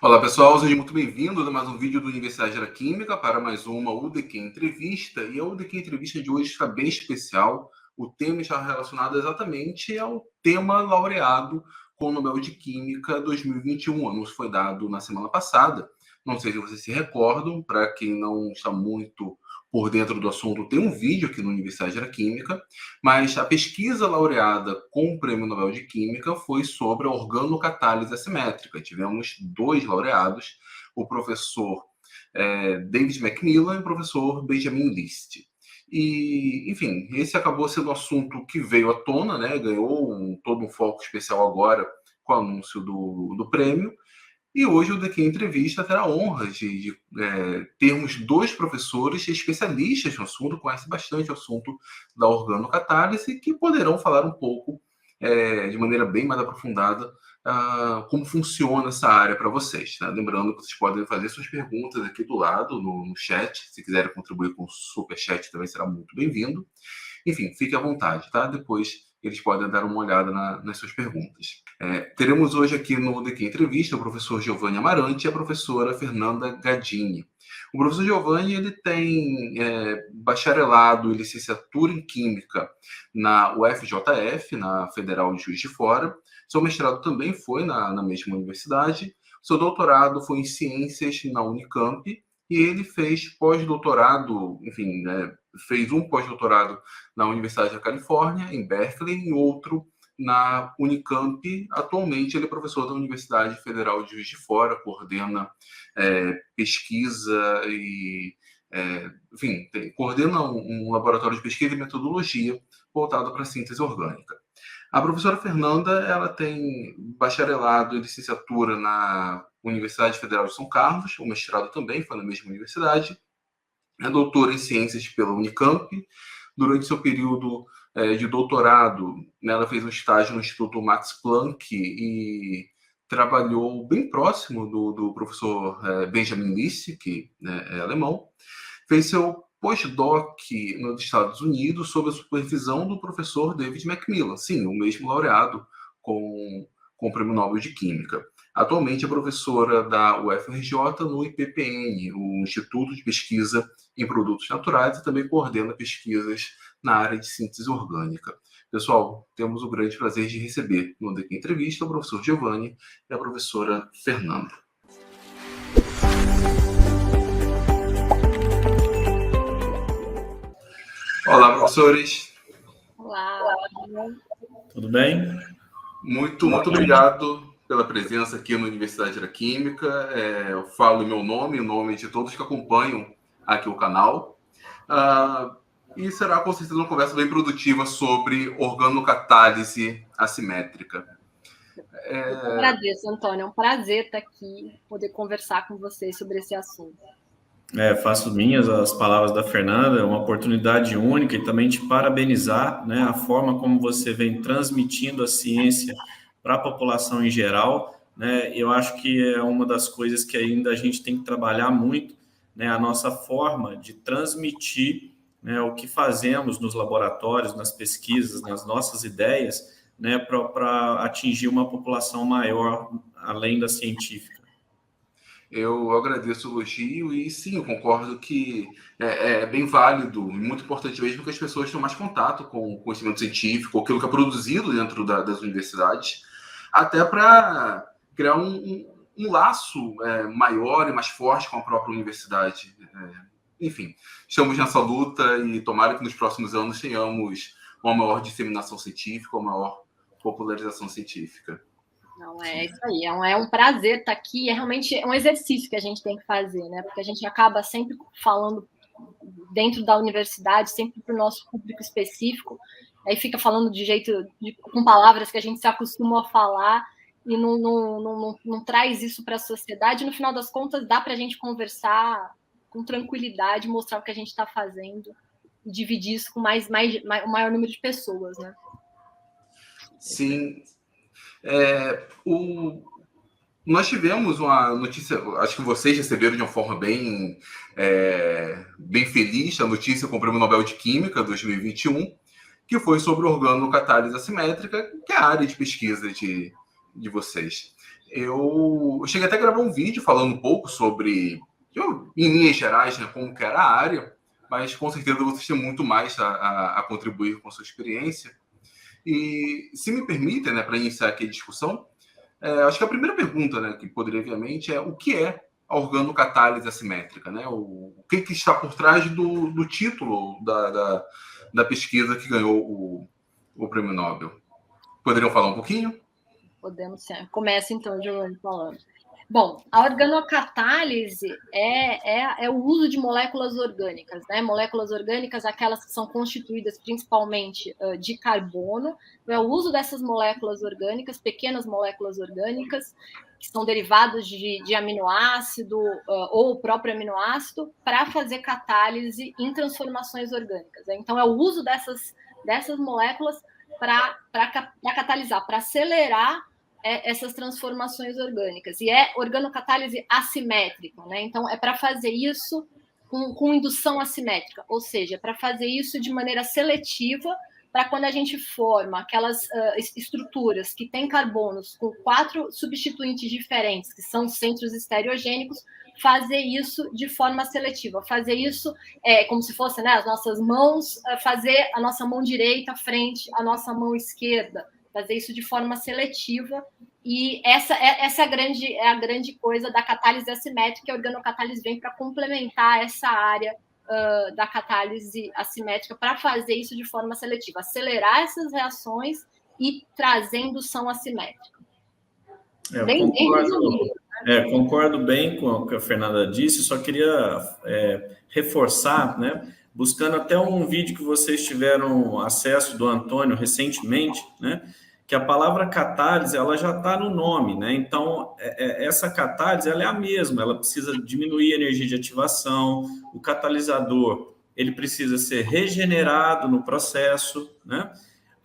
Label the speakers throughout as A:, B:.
A: Olá pessoal, sejam muito bem-vindos a mais um vídeo do Universidade da Química para mais uma UDQ Entrevista. E a UDQ Entrevista de hoje está bem especial. O tema está relacionado exatamente ao tema laureado com o Nobel de Química 2021. O anúncio foi dado na semana passada. Não sei se vocês se recordam, para quem não está muito por dentro do assunto, tem um vídeo aqui no Universidade da Química, mas a pesquisa laureada com o Prêmio Nobel de Química foi sobre a organocatálise assimétrica. Tivemos dois laureados, o professor David Macmillan e o professor Benjamin List. E, enfim, esse acabou sendo o assunto que veio à tona, né? Ganhou todo um foco especial agora com o anúncio do prêmio. E hoje o DQ Entrevista terá a honra de termos dois professores especialistas no assunto, conhecem bastante o assunto da organocatálise, que poderão falar um pouco, de maneira bem mais aprofundada, como funciona essa área para vocês. Né? Lembrando que vocês podem fazer suas perguntas aqui do lado, no chat. Se quiserem contribuir com o superchat, também será muito bem-vindo. Enfim, fique à vontade, tá? Depois eles podem dar uma olhada nas suas perguntas. Teremos hoje aqui no DQ Entrevista o professor Giovanni Amarante e a professora Fernanda Gadini. O professor Giovanni ele tem bacharelado e licenciatura em Química na UFJF, na Federal de Juiz de Fora. Seu mestrado também foi na mesma universidade. Seu doutorado foi em Ciências na Unicamp e ele fez pós-doutorado, enfim, fez um pós-doutorado na Universidade da Califórnia, em Berkeley, e outro na Unicamp. Atualmente, ele é professor da Universidade Federal de Juiz de Fora, coordena pesquisa e, enfim, coordena um laboratório de pesquisa e metodologia voltado para a síntese orgânica. A professora Fernanda, ela tem bacharelado e licenciatura na Universidade Federal de São Carlos, o mestrado também foi na mesma universidade, é doutora em ciências pela Unicamp. Durante seu período de doutorado, ela fez um estágio no Instituto Max Planck e trabalhou bem próximo do professor Benjamin List, que é alemão. Fez seu pós-doc nos Estados Unidos sob a supervisão do professor David Macmillan, sim, o mesmo laureado com o Prêmio Nobel de Química. Atualmente é professora da UFRJ no IPPN, o Instituto de Pesquisa em Produtos Naturais, e também coordena pesquisas na área de síntese orgânica. Pessoal, temos o grande prazer de receber no DQ Entrevista o professor Giovanni e a professora Fernanda. Olá, professores.
B: Olá.
C: Tudo bem?
A: Muito obrigado pela presença aqui na Universidade da Química. Eu falo meu nome, o nome de todos que acompanham aqui o canal. E será com certeza uma conversa bem produtiva sobre organocatálise assimétrica.
B: Eu agradeço, Antônio. É um prazer estar aqui, poder conversar com vocês sobre esse assunto.
C: Faço minhas as palavras da Fernanda, é uma oportunidade única e também te parabenizar, né, a forma como você vem transmitindo a ciência para a população em geral, né, eu acho que é uma das coisas que ainda a gente tem que trabalhar muito, né, a nossa forma de transmitir, né, o que fazemos nos laboratórios, nas pesquisas, nas nossas ideias, né, para atingir uma população maior, além da científica.
A: Eu agradeço o elogio e sim, eu concordo que é bem válido e muito importante mesmo que as pessoas tenham mais contato com o conhecimento científico, aquilo que é produzido dentro das universidades, até para criar um laço maior e mais forte com a própria universidade. Enfim, estamos nessa luta e tomara que nos próximos anos tenhamos uma maior disseminação científica, uma maior popularização científica.
B: Não, é isso aí, é um prazer estar aqui, é realmente um exercício que a gente tem que fazer, né? Porque a gente acaba sempre falando dentro da universidade, sempre para o nosso público específico, aí fica falando com palavras que a gente se acostuma a falar e não traz isso para a sociedade. No final das contas, dá para a gente conversar com tranquilidade, mostrar o que a gente está fazendo e dividir isso com o maior número de pessoas, né?
A: Sim. Nós tivemos uma notícia, acho que vocês receberam de uma forma bem feliz a notícia com o Prêmio Nobel de Química 2021, que foi sobre organocatálise assimétrica, que é a área de pesquisa de vocês. eu cheguei até a gravar um vídeo falando um pouco sobre, em linhas gerais, né, como que era a área, mas com certeza vocês têm muito mais a contribuir com a sua experiência. E, se me permitem, né, para iniciar aqui a discussão, acho que a primeira pergunta, né, que poderia vir à mente é o que é a organocatálise assimétrica, né? O que está por trás do título da pesquisa que ganhou o Prêmio Nobel. Poderiam falar um pouquinho?
B: Podemos sim. Começa então, Giovanni, falando. Bom, a organocatálise é o uso de moléculas orgânicas, né? Moléculas orgânicas, aquelas que são constituídas principalmente de carbono. Então, é o uso dessas moléculas orgânicas, pequenas moléculas orgânicas, que são derivados de aminoácido ou o próprio aminoácido, para fazer catálise em transformações orgânicas. Então, é o uso dessas moléculas para catalisar, para acelerar essas transformações orgânicas. E é organocatálise assimétrica, né? Então, é para fazer isso com indução assimétrica, ou seja, para fazer isso de maneira seletiva, para quando a gente forma aquelas estruturas que têm carbonos com 4 substituintes diferentes, que são centros estereogênicos, fazer isso de forma seletiva, fazer isso como se fosse, né, as nossas mãos, fazer a nossa mão direita frente à nossa mão esquerda, fazer isso de forma seletiva, e essa é a grande coisa da catálise assimétrica. A organocatálise vem para complementar essa área da catálise assimétrica, para fazer isso de forma seletiva, acelerar essas reações e trazer indução assimétrica.
C: Concordo bem com o que a Fernanda disse, só queria reforçar, né, buscando até um vídeo que vocês tiveram acesso do Antônio recentemente, né, que a palavra catálise, ela já está no nome, né? Então, essa catálise, ela é a mesma, ela precisa diminuir a energia de ativação, o catalisador, ele precisa ser regenerado no processo, né?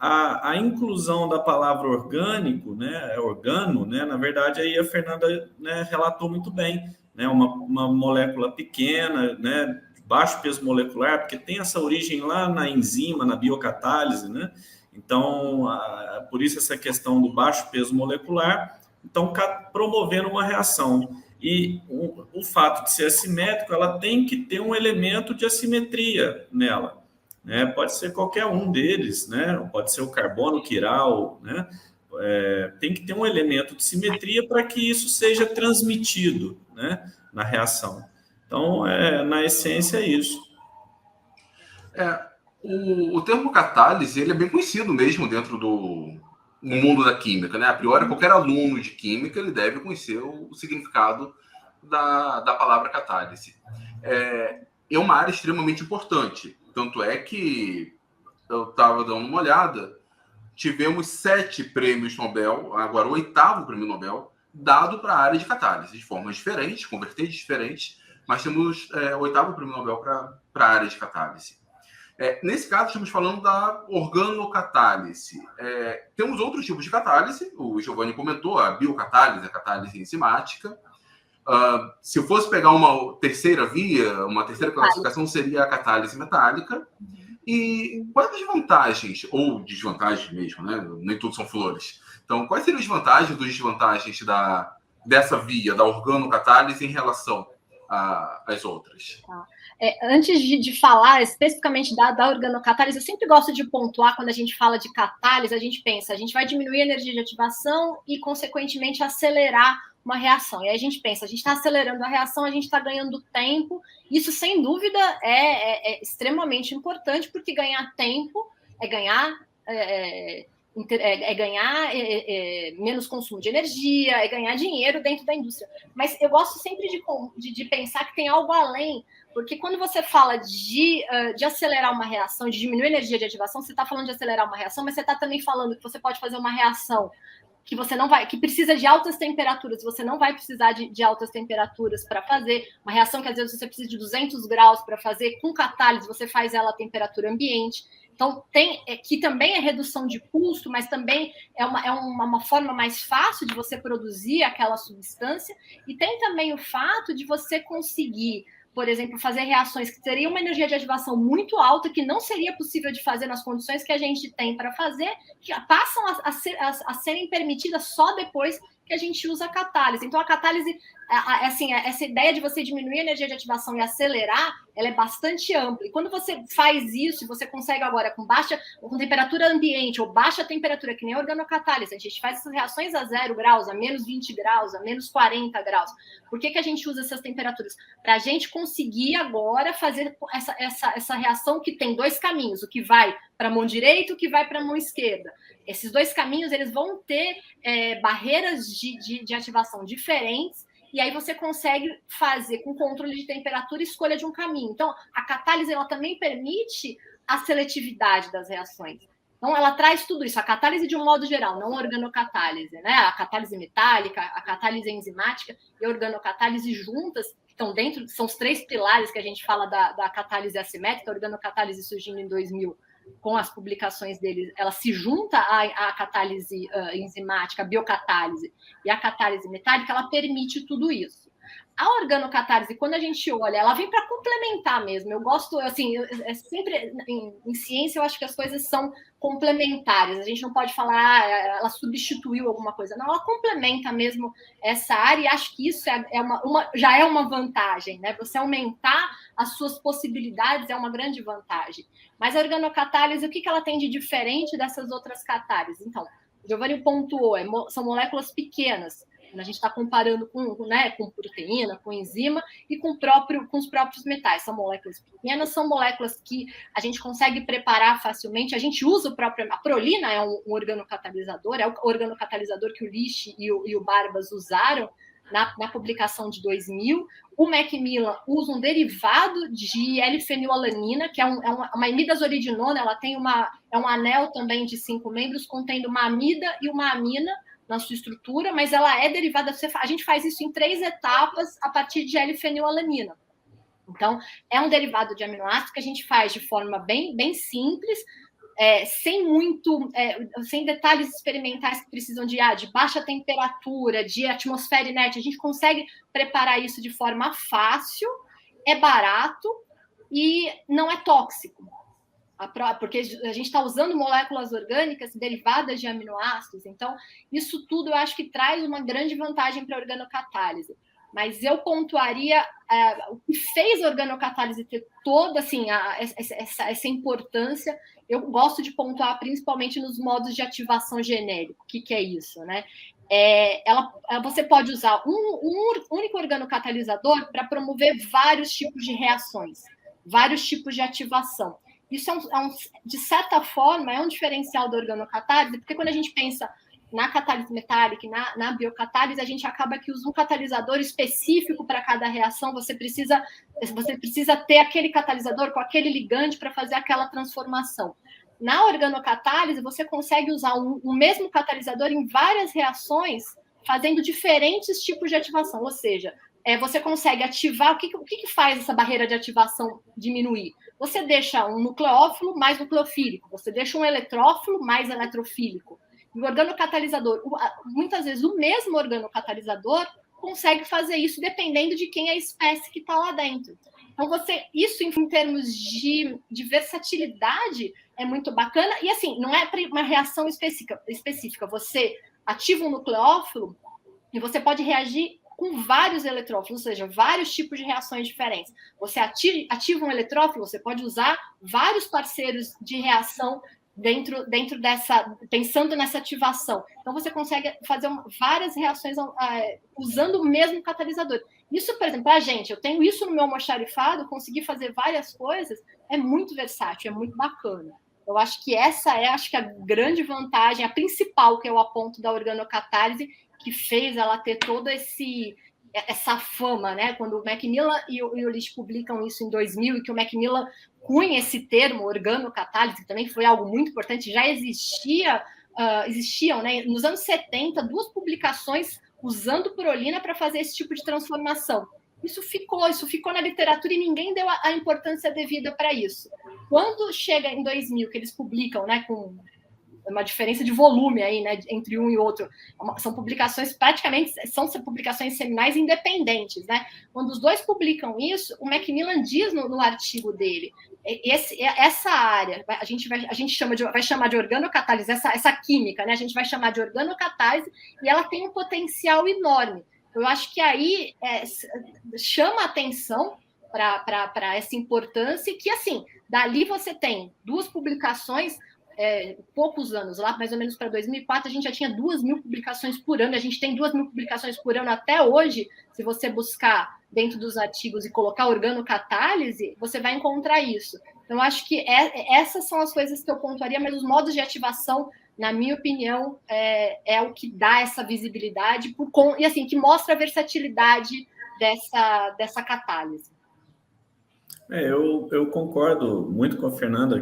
C: A inclusão da palavra orgânico, né, organo, né, na verdade, aí a Fernanda, né, relatou muito bem, né, uma molécula pequena, né, de baixo peso molecular, porque tem essa origem lá na enzima, na biocatálise, né? Então, por isso essa questão do baixo peso molecular, então promovendo uma reação. E o fato de ser assimétrico, ela tem que ter um elemento de assimetria nela, né? Pode ser qualquer um deles, né? Pode ser o carbono quiral, né? Tem que ter um elemento de simetria para que isso seja transmitido, né, na reação. Então, na essência, é isso.
A: O termo catálise, ele é bem conhecido mesmo dentro no mundo da química, né? A priori, qualquer aluno de química, ele deve conhecer o significado da palavra catálise. É uma área extremamente importante. Tanto é que eu estava dando uma olhada, tivemos 7 prêmios Nobel, agora o 8º prêmio Nobel, dado para a área de catálise, de formas diferentes, com vertentes diferentes, mas temos o 8º prêmio Nobel para a área de catálise. Nesse caso, estamos falando da organocatálise. Temos outros tipos de catálise, o Giovanni comentou, a biocatálise, a catálise enzimática. Se eu fosse pegar uma terceira via, uma terceira classificação, seria a catálise metálica. E quais as vantagens, ou desvantagens mesmo, né? Nem tudo são flores. Então, quais seriam as vantagens ou desvantagens dessa via, da organocatálise, em relação às outras?
B: Antes de falar especificamente da organocatálise, eu sempre gosto de pontuar, quando a gente fala de catálise, a gente pensa, a gente vai diminuir a energia de ativação e, consequentemente, acelerar uma reação. E aí a gente pensa, a gente está acelerando a reação, a gente está ganhando tempo. Isso, sem dúvida, é extremamente importante, porque ganhar tempo é ganhar menos consumo de energia, é ganhar dinheiro dentro da indústria. Mas eu gosto sempre de pensar que tem algo além, porque quando você fala de acelerar uma reação, de diminuir a energia de ativação, você está falando de acelerar uma reação, mas você está também falando que você pode fazer uma reação que precisa de altas temperaturas, você não vai precisar de altas temperaturas para fazer, uma reação que às vezes você precisa de 200 graus para fazer, com catálise você faz ela a temperatura ambiente. Então, que também é redução de custo, mas também é uma forma mais fácil de você produzir aquela substância, e tem também o fato de você conseguir, por exemplo, fazer reações que teriam uma energia de ativação muito alta, que não seria possível de fazer nas condições que a gente tem para fazer, que passam a serem permitidas só depois que a gente usa a catálise. Então, a catálise, assim, essa ideia de você diminuir a energia de ativação e acelerar, ela é bastante ampla. E quando você faz isso, você consegue agora com temperatura ambiente ou baixa temperatura, que nem a organocatálise, a gente faz essas reações a 0 graus, a menos 20 graus, a menos 40 graus. Por que a gente usa essas temperaturas? Para a gente conseguir agora fazer essa reação que tem dois caminhos, o que vai para a mão direita e o que vai para a mão esquerda. Esses dois caminhos, eles vão ter barreiras de ativação diferentes, e aí você consegue fazer, com controle de temperatura, escolha de um caminho. Então, a catálise, ela também permite a seletividade das reações. Então, ela traz tudo isso, a catálise de um modo geral, não a organocatálise, né? A catálise metálica, a catálise enzimática e a organocatálise juntas, que estão dentro, são os 3 pilares que a gente fala da catálise assimétrica. A organocatálise surgindo em 2000, com as publicações deles, ela se junta à catálise enzimática, a biocatálise e a catálise metálica, ela permite tudo isso. A organocatálise, quando a gente olha, ela vem para complementar mesmo. Eu gosto, assim, sempre em ciência, eu acho que as coisas são complementares. A gente não pode falar, ela substituiu alguma coisa. Não, ela complementa mesmo essa área, e acho que isso já é uma vantagem, né? Você aumentar as suas possibilidades é uma grande vantagem. Mas a organocatálise, o que ela tem de diferente dessas outras catálises? Então, o Giovanni pontuou, são moléculas pequenas. A gente está comparando com proteína, com enzima e com os próprios metais. São moléculas pequenas, são moléculas que a gente consegue preparar facilmente. A gente usa a prolina é um organocatalisador, é o organocatalisador que o Lisch e o Barbas usaram na publicação de 2000. O Macmillan usa um derivado de L-fenilalanina, que é uma imidazolinona. Ela tem um anel também de 5 membros, contendo uma amida e uma amina na sua estrutura, mas ela é derivada. A gente faz isso em 3 etapas a partir de L-fenilalanina. Então, é um derivado de aminoácido que a gente faz de forma bem, bem simples, sem detalhes experimentais que precisam de baixa temperatura, de atmosfera inerte. A gente consegue preparar isso de forma fácil, é barato e não é tóxico. Porque a gente está usando moléculas orgânicas derivadas de aminoácidos. Então, isso tudo eu acho que traz uma grande vantagem para a organocatálise. Mas eu pontuaria o que fez a organocatálise ter toda assim, essa importância. Eu gosto de pontuar principalmente nos modos de ativação genérico. O que é isso, né? Você pode usar um único organocatalisador para promover vários tipos de reações, vários tipos de ativação. Isso de certa forma, é um diferencial da organocatálise, porque quando a gente pensa na catálise metálica e na biocatálise, a gente acaba que usa um catalisador específico para cada reação. Você precisa ter aquele catalisador com aquele ligante para fazer aquela transformação. Na organocatálise, você consegue usar o mesmo catalisador em várias reações, fazendo diferentes tipos de ativação. Ou seja, você consegue ativar... O que faz essa barreira de ativação diminuir? Você deixa um nucleófilo mais nucleofílico, você deixa um eletrófilo mais eletrofílico. E o organocatalisador, muitas vezes o mesmo organocatalisador consegue fazer isso dependendo de quem é a espécie que está lá dentro. Então, isso em termos de versatilidade é muito bacana. E assim, não é uma reação específica. Você ativa um nucleófilo e você pode reagir com vários eletrófilos, ou seja, vários tipos de reações diferentes. Você ativa um eletrófilo, você pode usar vários parceiros de reação dentro pensando nessa ativação. Então, você consegue fazer várias reações usando o mesmo catalisador. Isso, por exemplo, eu tenho isso no meu almoxarifado, conseguir fazer várias coisas, é muito versátil, é muito bacana. Eu acho que essa a grande vantagem, a principal que eu aponto da organocatálise, que fez ela ter toda essa fama, né? Quando o Macmillan e o Lisch publicam isso em 2000, e que o Macmillan cunha esse termo, organocatálise, que também foi algo muito importante, já existiam, né? Nos anos 70, 2 publicações usando prolina para fazer esse tipo de transformação. Isso ficou na literatura e ninguém deu a importância devida para isso. Quando chega em 2000, que eles publicam, né, com uma diferença de volume aí, né, entre um e outro. São publicações praticamente, são publicações seminais independentes, né? Quando os dois publicam isso, o Macmillan diz no artigo dele, essa área, a gente vai chamar de organocatálise, essa química, né? A gente vai chamar de organocatálise, e ela tem um potencial enorme. Eu acho que aí chama a atenção para essa importância, que, assim, dali você tem 2 publicações, poucos anos, lá mais ou menos para 2004, a gente já tinha 2.000 publicações por ano, a gente tem 2.000 publicações por ano até hoje. Se você buscar dentro dos artigos e colocar organocatálise, você vai encontrar isso. Então, acho que essas são as coisas que eu pontuaria, mas os modos de ativação, na minha opinião, é o que dá essa visibilidade e, assim, que mostra a versatilidade dessa catálise.
C: Eu concordo muito com a Fernanda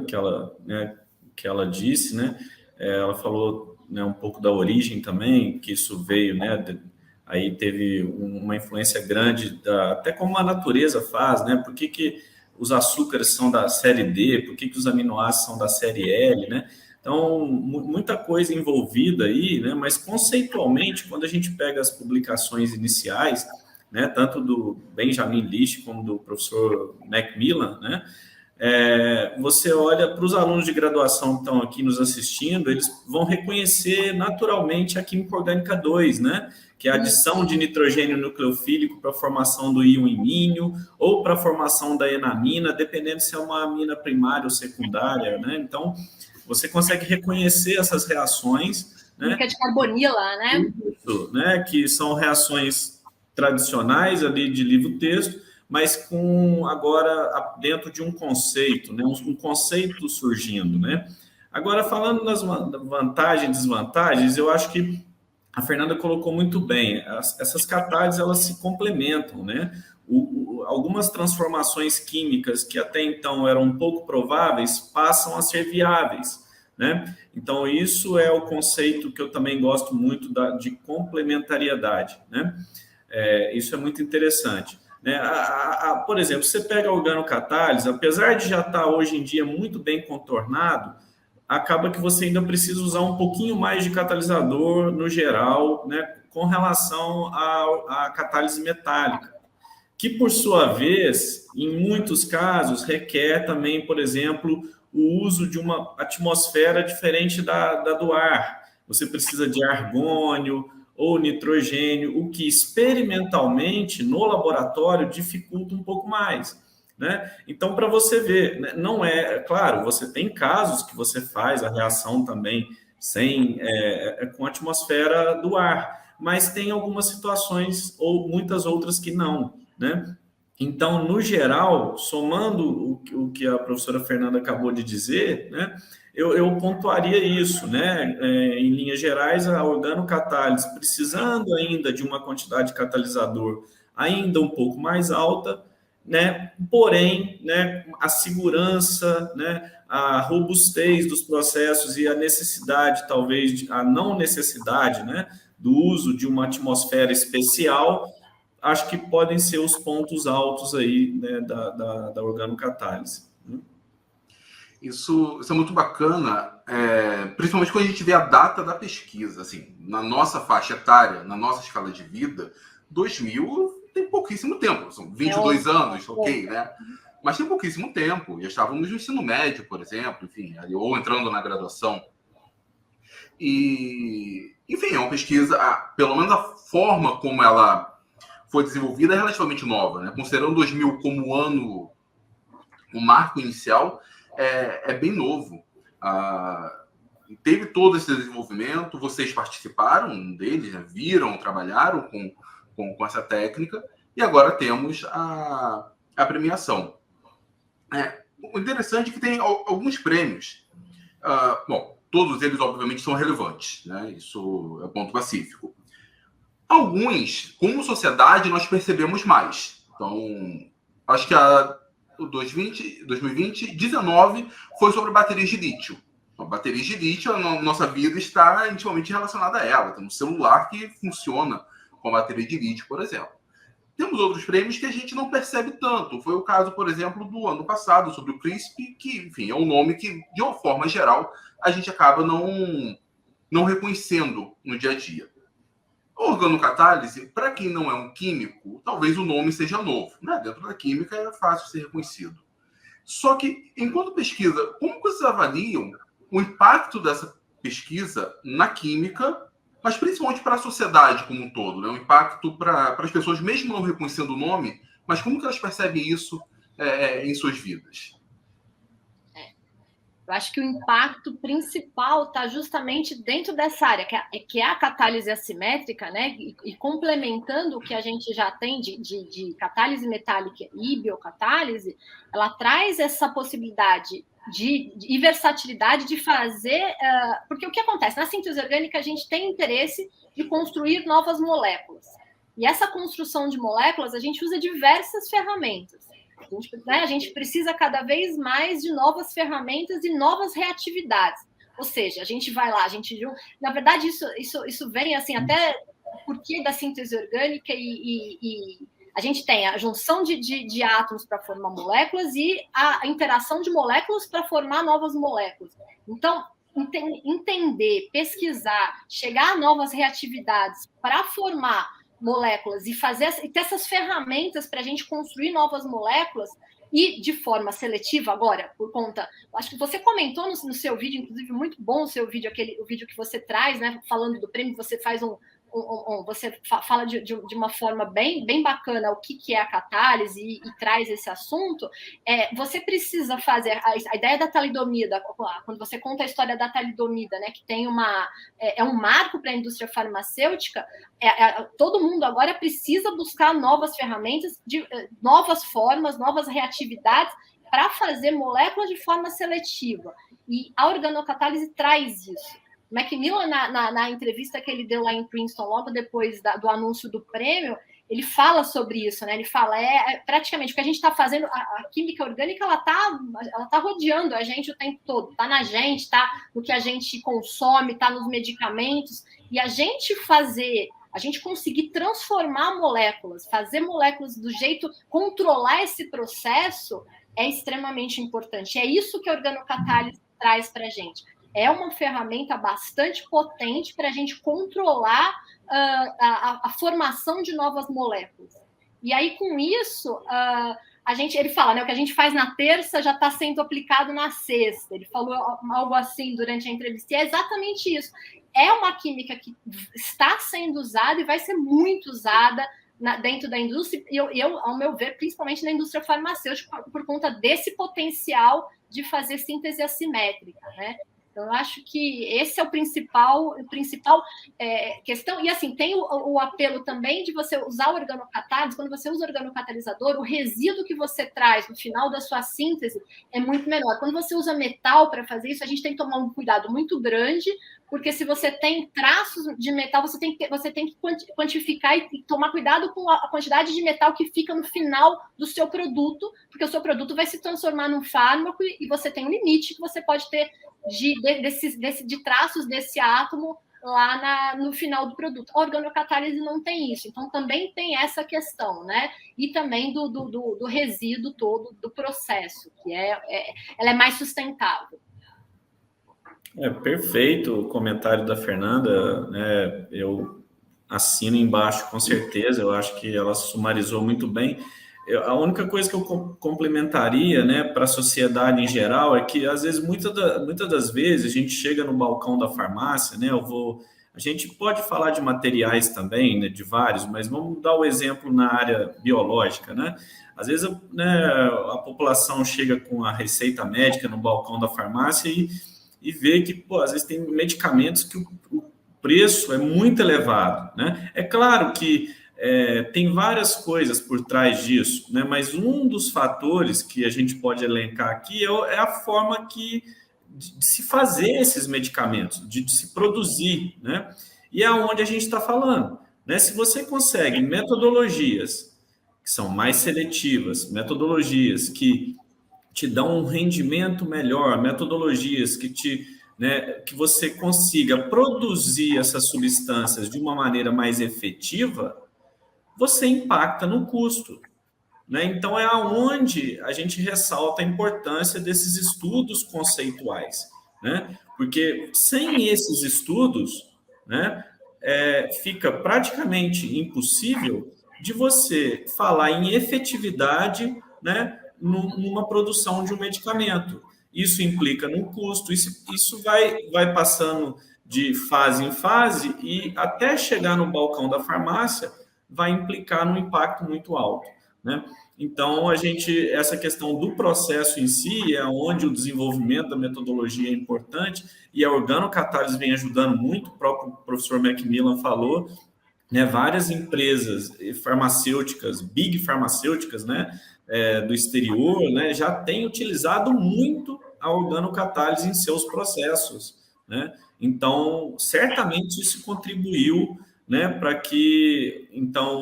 C: que ela disse, né? Ela falou, né, um pouco da origem também, que isso veio, né? Aí teve uma influência grande, até como a natureza faz, né? Por que os açúcares são da série D? Por que os aminoácidos são da série L, né? Então, muita coisa envolvida aí, né? Mas conceitualmente, quando a gente pega as publicações iniciais, né, tanto do Benjamin List como do professor Macmillan, né, você olha para os alunos de graduação que estão aqui nos assistindo, eles vão reconhecer naturalmente a química orgânica 2, né, que é a adição de nitrogênio nucleofílico para a formação do íon imínio ou para a formação da enamina, dependendo se é uma amina primária ou secundária, né? Então, você consegue reconhecer essas reações, né?
B: Química de carbonila, né?
C: Isso, né? Que são reações tradicionais ali de livro-texto, mas com agora dentro de um conceito, né? Um conceito surgindo, né? Agora, falando das vantagens e desvantagens, eu acho que a Fernanda colocou muito bem. Essas catálises, elas se complementam, né? Algumas transformações químicas que até então eram pouco prováveis passam a ser viáveis, né? Então, isso é o conceito que eu também gosto muito de complementariedade, né? Isso é muito interessante, né? Por exemplo, você pega a organocatálise, apesar de já estar hoje em dia muito bem contornado, acaba que você ainda precisa usar um pouquinho mais de catalisador no geral, né, com relação à catálise metálica, que, por sua vez, em muitos casos, requer também, por exemplo, o uso de uma atmosfera diferente da do ar. Você precisa de argônio ou nitrogênio, o que experimentalmente no laboratório dificulta um pouco mais, né? Então, para você ver, né, não claro, você tem casos que você faz a reação também com a atmosfera do ar, mas tem algumas situações ou muitas outras que não, né? Então, no geral, somando o que a professora Fernanda acabou de dizer, né, eu pontuaria isso, né? Em linhas gerais, a organocatálise, precisando ainda de uma quantidade de catalisador ainda um pouco mais alta, né? Porém, né, a segurança, né, a robustez dos processos e a necessidade, talvez, a não necessidade, né, do uso de uma atmosfera especial, acho que podem ser os pontos altos aí, né, da organocatálise.
A: Isso é muito bacana, principalmente quando a gente vê a data da pesquisa. Assim, na nossa faixa etária, na nossa escala de vida, 2000 tem pouquíssimo tempo, são 22 anos, ok, né? Mas tem pouquíssimo tempo. Já estávamos no ensino médio, por exemplo, enfim, ou entrando na graduação. E, enfim, é uma pesquisa, pelo menos a forma como ela foi desenvolvida é relativamente nova, né? Considerando 2000 como ano, o marco inicial, é bem novo. Teve todo esse desenvolvimento, vocês participaram deles, né? Viram, trabalharam com essa técnica, e agora temos a premiação. O interessante é que tem alguns prêmios. Bom, todos eles, obviamente, são relevantes, né? Isso é ponto pacífico. Alguns, como sociedade, nós percebemos mais. Então, acho que o 2020, 19 foi sobre baterias de lítio. Então, baterias de lítio, a nossa vida está intimamente relacionada a ela. Tem um celular que funciona com bateria de lítio, por exemplo. Temos outros prêmios que a gente não percebe tanto. Foi o caso, por exemplo, do ano passado, sobre o CRISP, que, enfim, é um nome que, de uma forma geral, a gente acaba não reconhecendo no dia a dia. A organocatálise, para quem não é um químico, talvez o nome seja novo, né? Dentro da química é fácil ser reconhecido. Só que, enquanto pesquisa, como vocês avaliam o impacto dessa pesquisa na química, mas principalmente para a sociedade como um todo, né? O impacto para as pessoas, mesmo não reconhecendo o nome, mas como que elas percebem isso em suas vidas?
B: Eu acho que o impacto principal está justamente dentro dessa área, que é a catálise assimétrica, né? E complementando o que a gente já tem de catálise metálica e biocatálise, ela traz essa possibilidade de versatilidade de fazer. Porque o que acontece? Na síntese orgânica, a gente tem interesse de construir novas moléculas. E essa construção de moléculas, a gente usa diversas ferramentas. A gente precisa cada vez mais de novas ferramentas e novas reatividades. Ou seja, a gente vai lá, na verdade, isso vem assim, até porque da síntese orgânica e a gente tem a junção de átomos para formar moléculas e a interação de moléculas para formar novas moléculas. Então, entender, pesquisar, chegar a novas reatividades para formar moléculas e ter essas ferramentas para a gente construir novas moléculas e de forma seletiva agora, por conta... Acho que você comentou no seu vídeo, inclusive, muito bom o seu vídeo, o vídeo que você traz, né, falando do prêmio, você faz você fala de uma forma bem bacana o que é a catálise e traz esse assunto. Você precisa fazer a ideia da talidomida, quando você conta a história da talidomida, né, que tem um marco para a indústria farmacêutica. Todo mundo agora precisa buscar novas ferramentas, novas formas, novas reatividades para fazer moléculas de forma seletiva. E a organocatálise traz isso. Macmillan, na entrevista que ele deu lá em Princeton, logo depois do anúncio do prêmio, ele fala sobre isso, né? Ele fala, praticamente o que a gente está fazendo, a química orgânica, ela tá rodeando a gente o tempo todo, está na gente, está no que a gente consome, está nos medicamentos, e a gente conseguir transformar moléculas, fazer moléculas do jeito, controlar esse processo é extremamente importante. É isso que a organocatálise traz para a gente. É uma ferramenta bastante potente para a gente controlar a formação de novas moléculas. E aí, com isso, ele fala, né, o que a gente faz na terça já está sendo aplicado na sexta. Ele falou algo assim durante a entrevista. E é exatamente isso. É uma química que está sendo usada e vai ser muito usada dentro da indústria, e eu, ao meu ver, principalmente na indústria farmacêutica, por conta desse potencial de fazer síntese assimétrica, né? Então, eu acho que esse é o principal questão. E, assim, tem o apelo também de você usar o organocatálise. Quando você usa o organocatalisador, o resíduo que você traz no final da sua síntese é muito menor. Quando você usa metal para fazer isso, a gente tem que tomar um cuidado muito grande, porque se você tem traços de metal, você tem que quantificar e tomar cuidado com a quantidade de metal que fica no final do seu produto, porque o seu produto vai se transformar num fármaco e você tem um limite que você pode ter de traços desse átomo lá no final do produto. A organocatálise não tem isso, então também tem essa questão, né? E também do resíduo todo do processo, que ela é mais sustentável.
C: Perfeito o comentário da Fernanda, né? Eu assino embaixo com certeza, eu acho que ela sumarizou muito bem. A única coisa que eu complementaria, né, para a sociedade em geral é que, às vezes, muitas das vezes, a gente chega no balcão da farmácia, né, a gente pode falar de materiais também, né, de vários, mas vamos dar o exemplo na área biológica, né? Às vezes, né, a população chega com a receita médica no balcão da farmácia e vê que, às vezes, tem medicamentos que o preço é muito elevado, né? É claro que tem várias coisas por trás disso, né? Mas um dos fatores que a gente pode elencar aqui é a forma de se fazer esses medicamentos, de se produzir, né? E é onde a gente está falando, né? Se você consegue metodologias que são mais seletivas, metodologias que te dão um rendimento melhor, metodologias que que você consiga produzir essas substâncias de uma maneira mais efetiva, você impacta no custo, né? Então, é aonde a gente ressalta a importância desses estudos conceituais, né? Porque sem esses estudos, né, fica praticamente impossível de você falar em efetividade, né, numa produção de um medicamento. Isso implica no custo, isso vai passando de fase em fase e até chegar no balcão da farmácia vai implicar num impacto muito alto, né? Então, essa questão do processo em si é onde o desenvolvimento da metodologia é importante e a organocatálise vem ajudando muito, o próprio professor Macmillan falou, né, várias empresas farmacêuticas, big farmacêuticas, né, do exterior, né, já têm utilizado muito a organocatálise em seus processos, né? Então, certamente isso contribuiu, né, para que então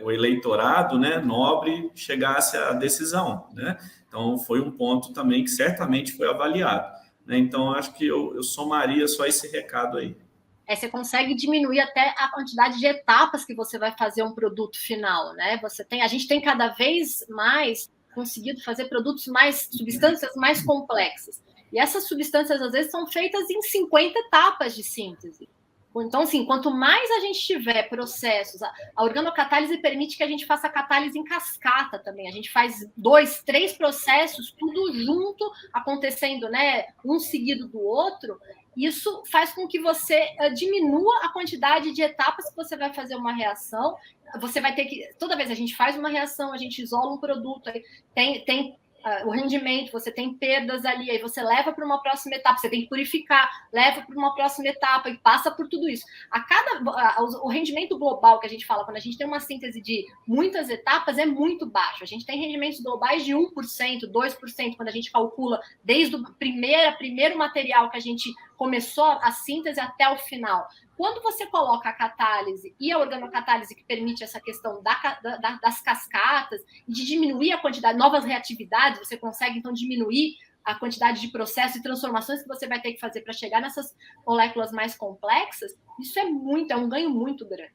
C: o eleitorado, né, nobre chegasse à decisão, né? Então, foi um ponto também que certamente foi avaliado, né? Então, acho que eu somaria só esse recado aí.
B: Você consegue diminuir até a quantidade de etapas que você vai fazer um produto final, né? A gente tem cada vez mais conseguido fazer substâncias mais complexas. E essas substâncias, às vezes, são feitas em 50 etapas de síntese. Então, assim, quanto mais a gente tiver processos, a organocatálise permite que a gente faça catálise em cascata também. A gente faz 2, 3 processos, tudo junto, acontecendo, né, um seguido do outro. Isso faz com que você diminua a quantidade de etapas que você vai fazer uma reação. Você vai ter que... Toda vez a gente faz uma reação, a gente isola um produto, aí tem o rendimento, você tem perdas ali, aí você leva para uma próxima etapa, você tem que purificar, leva para uma próxima etapa e passa por tudo isso. O rendimento global que a gente fala, quando a gente tem uma síntese de muitas etapas, é muito baixo. A gente tem rendimentos globais de 1%, 2%, quando a gente calcula desde o primeiro material que a gente começou a síntese até o final. Quando você coloca a catálise e a organocatálise, que permite essa questão das cascatas, de diminuir a quantidade, novas reatividades, você consegue, então, diminuir a quantidade de processos e transformações que você vai ter que fazer para chegar nessas moléculas mais complexas, isso é um ganho muito grande.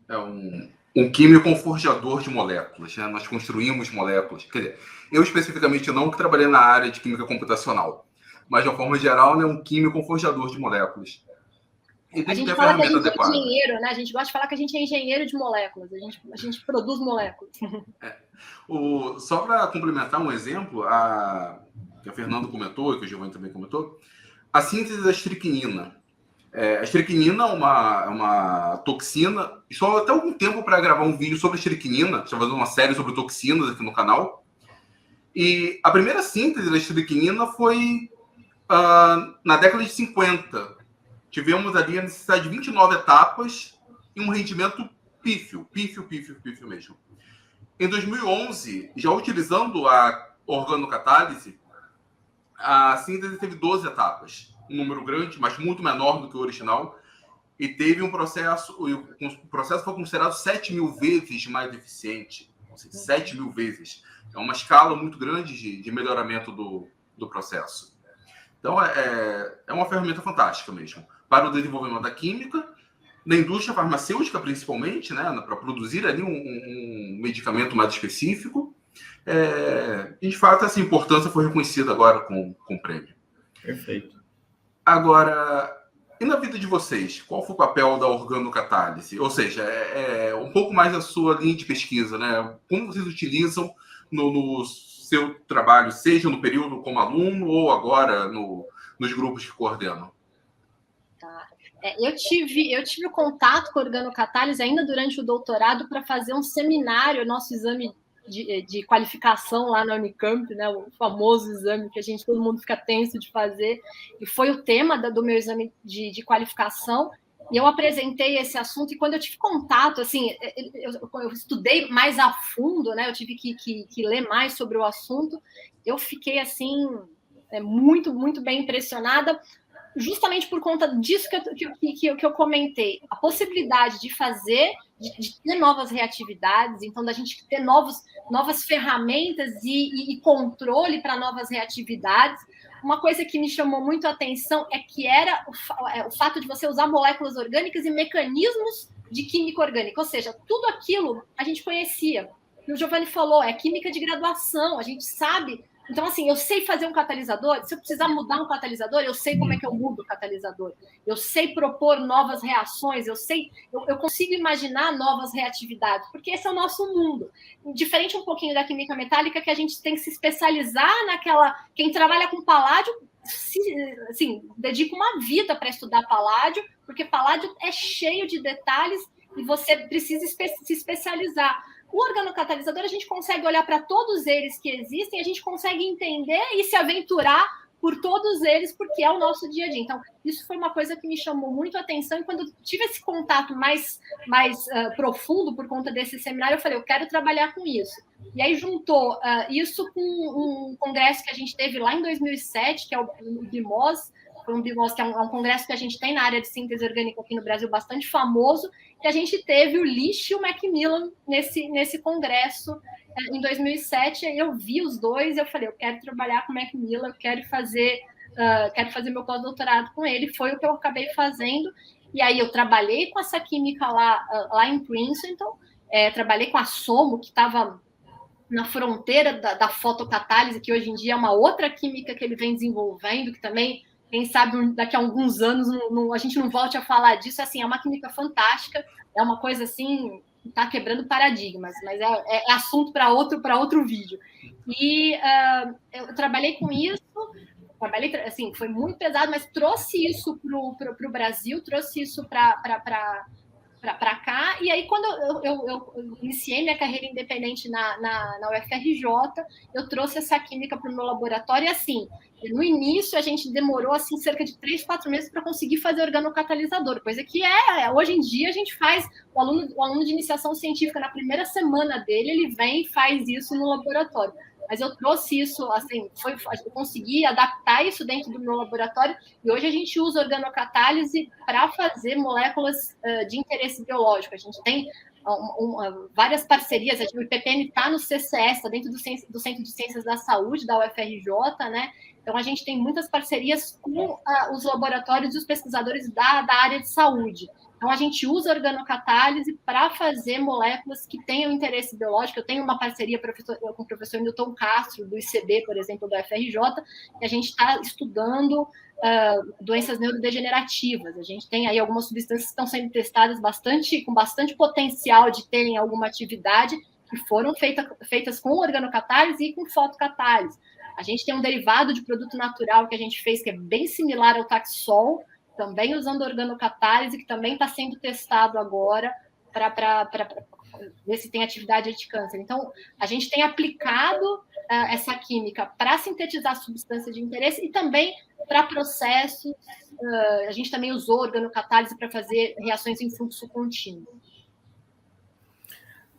A: É um químico forjador de moléculas, né? Nós construímos moléculas. Quer dizer, eu especificamente não, que trabalhei na área de química computacional, mas de uma forma geral, né, um químico forjador de moléculas.
B: E a gente fala que a gente é engenheiro, né? A gente gosta de falar que a gente é engenheiro de moléculas, a gente produz moléculas.
A: Só para complementar um exemplo, que a Fernanda comentou e que o Giovanni também comentou, a síntese da estricnina. A estricnina é uma toxina. Estou até algum tempo para gravar um vídeo sobre estricnina. Estou fazendo uma série sobre toxinas aqui no canal. E a primeira síntese da estricnina foi na década de 50. Tivemos ali a necessidade de 29 etapas e um rendimento pífio mesmo. Em 2011, já utilizando a organocatálise, a síntese teve 12 etapas. Um número grande, mas muito menor do que o original. E teve o processo foi considerado 7.000 vezes mais eficiente. 7.000 vezes. É uma escala muito grande de melhoramento do processo. Então, é uma ferramenta fantástica mesmo. Para o desenvolvimento da química, da indústria farmacêutica, principalmente, né, para produzir ali um medicamento mais específico. De fato, essa importância foi reconhecida agora com o prêmio.
C: Perfeito.
A: Agora, e na vida de vocês, qual foi o papel da organocatálise? Ou seja, um pouco mais a sua linha de pesquisa, né? Como vocês utilizam no seu trabalho, seja no período como aluno ou agora nos grupos que coordenam?
B: Tá. Eu tive o contato com a organocatálise ainda durante o doutorado para fazer um seminário, nosso exame de qualificação lá na Unicamp, né, o famoso exame que todo mundo fica tenso de fazer, e foi o tema do meu exame de qualificação, e eu apresentei esse assunto, e quando eu tive contato, assim, eu estudei mais a fundo, né, eu tive que ler mais sobre o assunto, eu fiquei, assim, muito, muito bem impressionada, justamente por conta disso que eu comentei, a possibilidade de fazer, de ter novas reatividades, então da gente ter novas ferramentas e controle para novas reatividades. Uma coisa que me chamou muito a atenção é que era o fato de você usar moléculas orgânicas e mecanismos de química orgânica, ou seja, tudo aquilo a gente conhecia. E o Giovanni falou, é química de graduação, a gente sabe. Então, assim, eu sei fazer um catalisador, se eu precisar mudar um catalisador, eu sei como é que eu mudo o catalisador. Eu sei propor novas reações, eu consigo imaginar novas reatividades, porque esse é o nosso mundo. Diferente um pouquinho da química metálica, que a gente tem que se especializar naquela... Quem trabalha com paládio, assim, dedica uma vida para estudar paládio, porque paládio é cheio de detalhes e você precisa se especializar. O organocatalisador, a gente consegue olhar para todos eles que existem, a gente consegue entender e se aventurar por todos eles, porque é o nosso dia a dia. Então, isso foi uma coisa que me chamou muito a atenção, e quando eu tive esse contato mais profundo por conta desse seminário, eu falei, eu quero trabalhar com isso. E aí juntou isso com um congresso que a gente teve lá em 2007, que é o BIMOS, foi um BIMOS, que é um congresso que a gente tem na área de síntese orgânica aqui no Brasil, bastante famoso, que a gente teve o Lish e o Macmillan nesse congresso em 2007. Eu vi os dois e eu falei, eu quero trabalhar com o Macmillan, eu quero fazer meu pós-doutorado com ele. Foi o que eu acabei fazendo. E aí eu trabalhei com essa química lá em Princeton, trabalhei com a Somo, que estava na fronteira da fotocatálise, que hoje em dia é uma outra química que ele vem desenvolvendo, que também, quem sabe, daqui a alguns anos a gente não volte a falar disso. Assim, é uma química fantástica, é uma coisa assim, que está quebrando paradigmas, mas é assunto para outro vídeo. E eu trabalhei com isso, assim, foi muito pesado, mas trouxe isso para o Brasil, trouxe isso para cá. E aí, quando eu iniciei minha carreira independente na UFRJ, eu trouxe essa química para o meu laboratório. E assim, no início a gente demorou assim cerca de 3, 4 meses para conseguir fazer organocatalisador, coisa que hoje em dia a gente faz. O aluno de iniciação científica, na primeira semana dele, ele vem e faz isso no laboratório. Mas eu trouxe isso, assim, eu consegui adaptar isso dentro do meu laboratório, e hoje a gente usa organocatálise para fazer moléculas de interesse biológico. A gente tem várias parcerias, o IPPN está no CCS, está dentro do Centro de Ciências da Saúde, da UFRJ, né? Então, a gente tem muitas parcerias com os laboratórios e os pesquisadores da área de saúde. Então, a gente usa organocatálise para fazer moléculas que tenham interesse biológico. Eu tenho uma parceria com o professor Newton Castro, do ICB, por exemplo, da UFRJ, e a gente está estudando doenças neurodegenerativas. A gente tem aí algumas substâncias que estão sendo testadas com bastante potencial de terem alguma atividade, que foram feitas com organocatálise e com fotocatálise. A gente tem um derivado de produto natural que a gente fez, que é bem similar ao Taxol, também usando organocatálise, que também está sendo testado agora para ver se tem atividade anticâncer. Então, a gente tem aplicado essa química para sintetizar substâncias de interesse e também para processos. A gente também usou organocatálise para fazer reações em fluxo contínuo.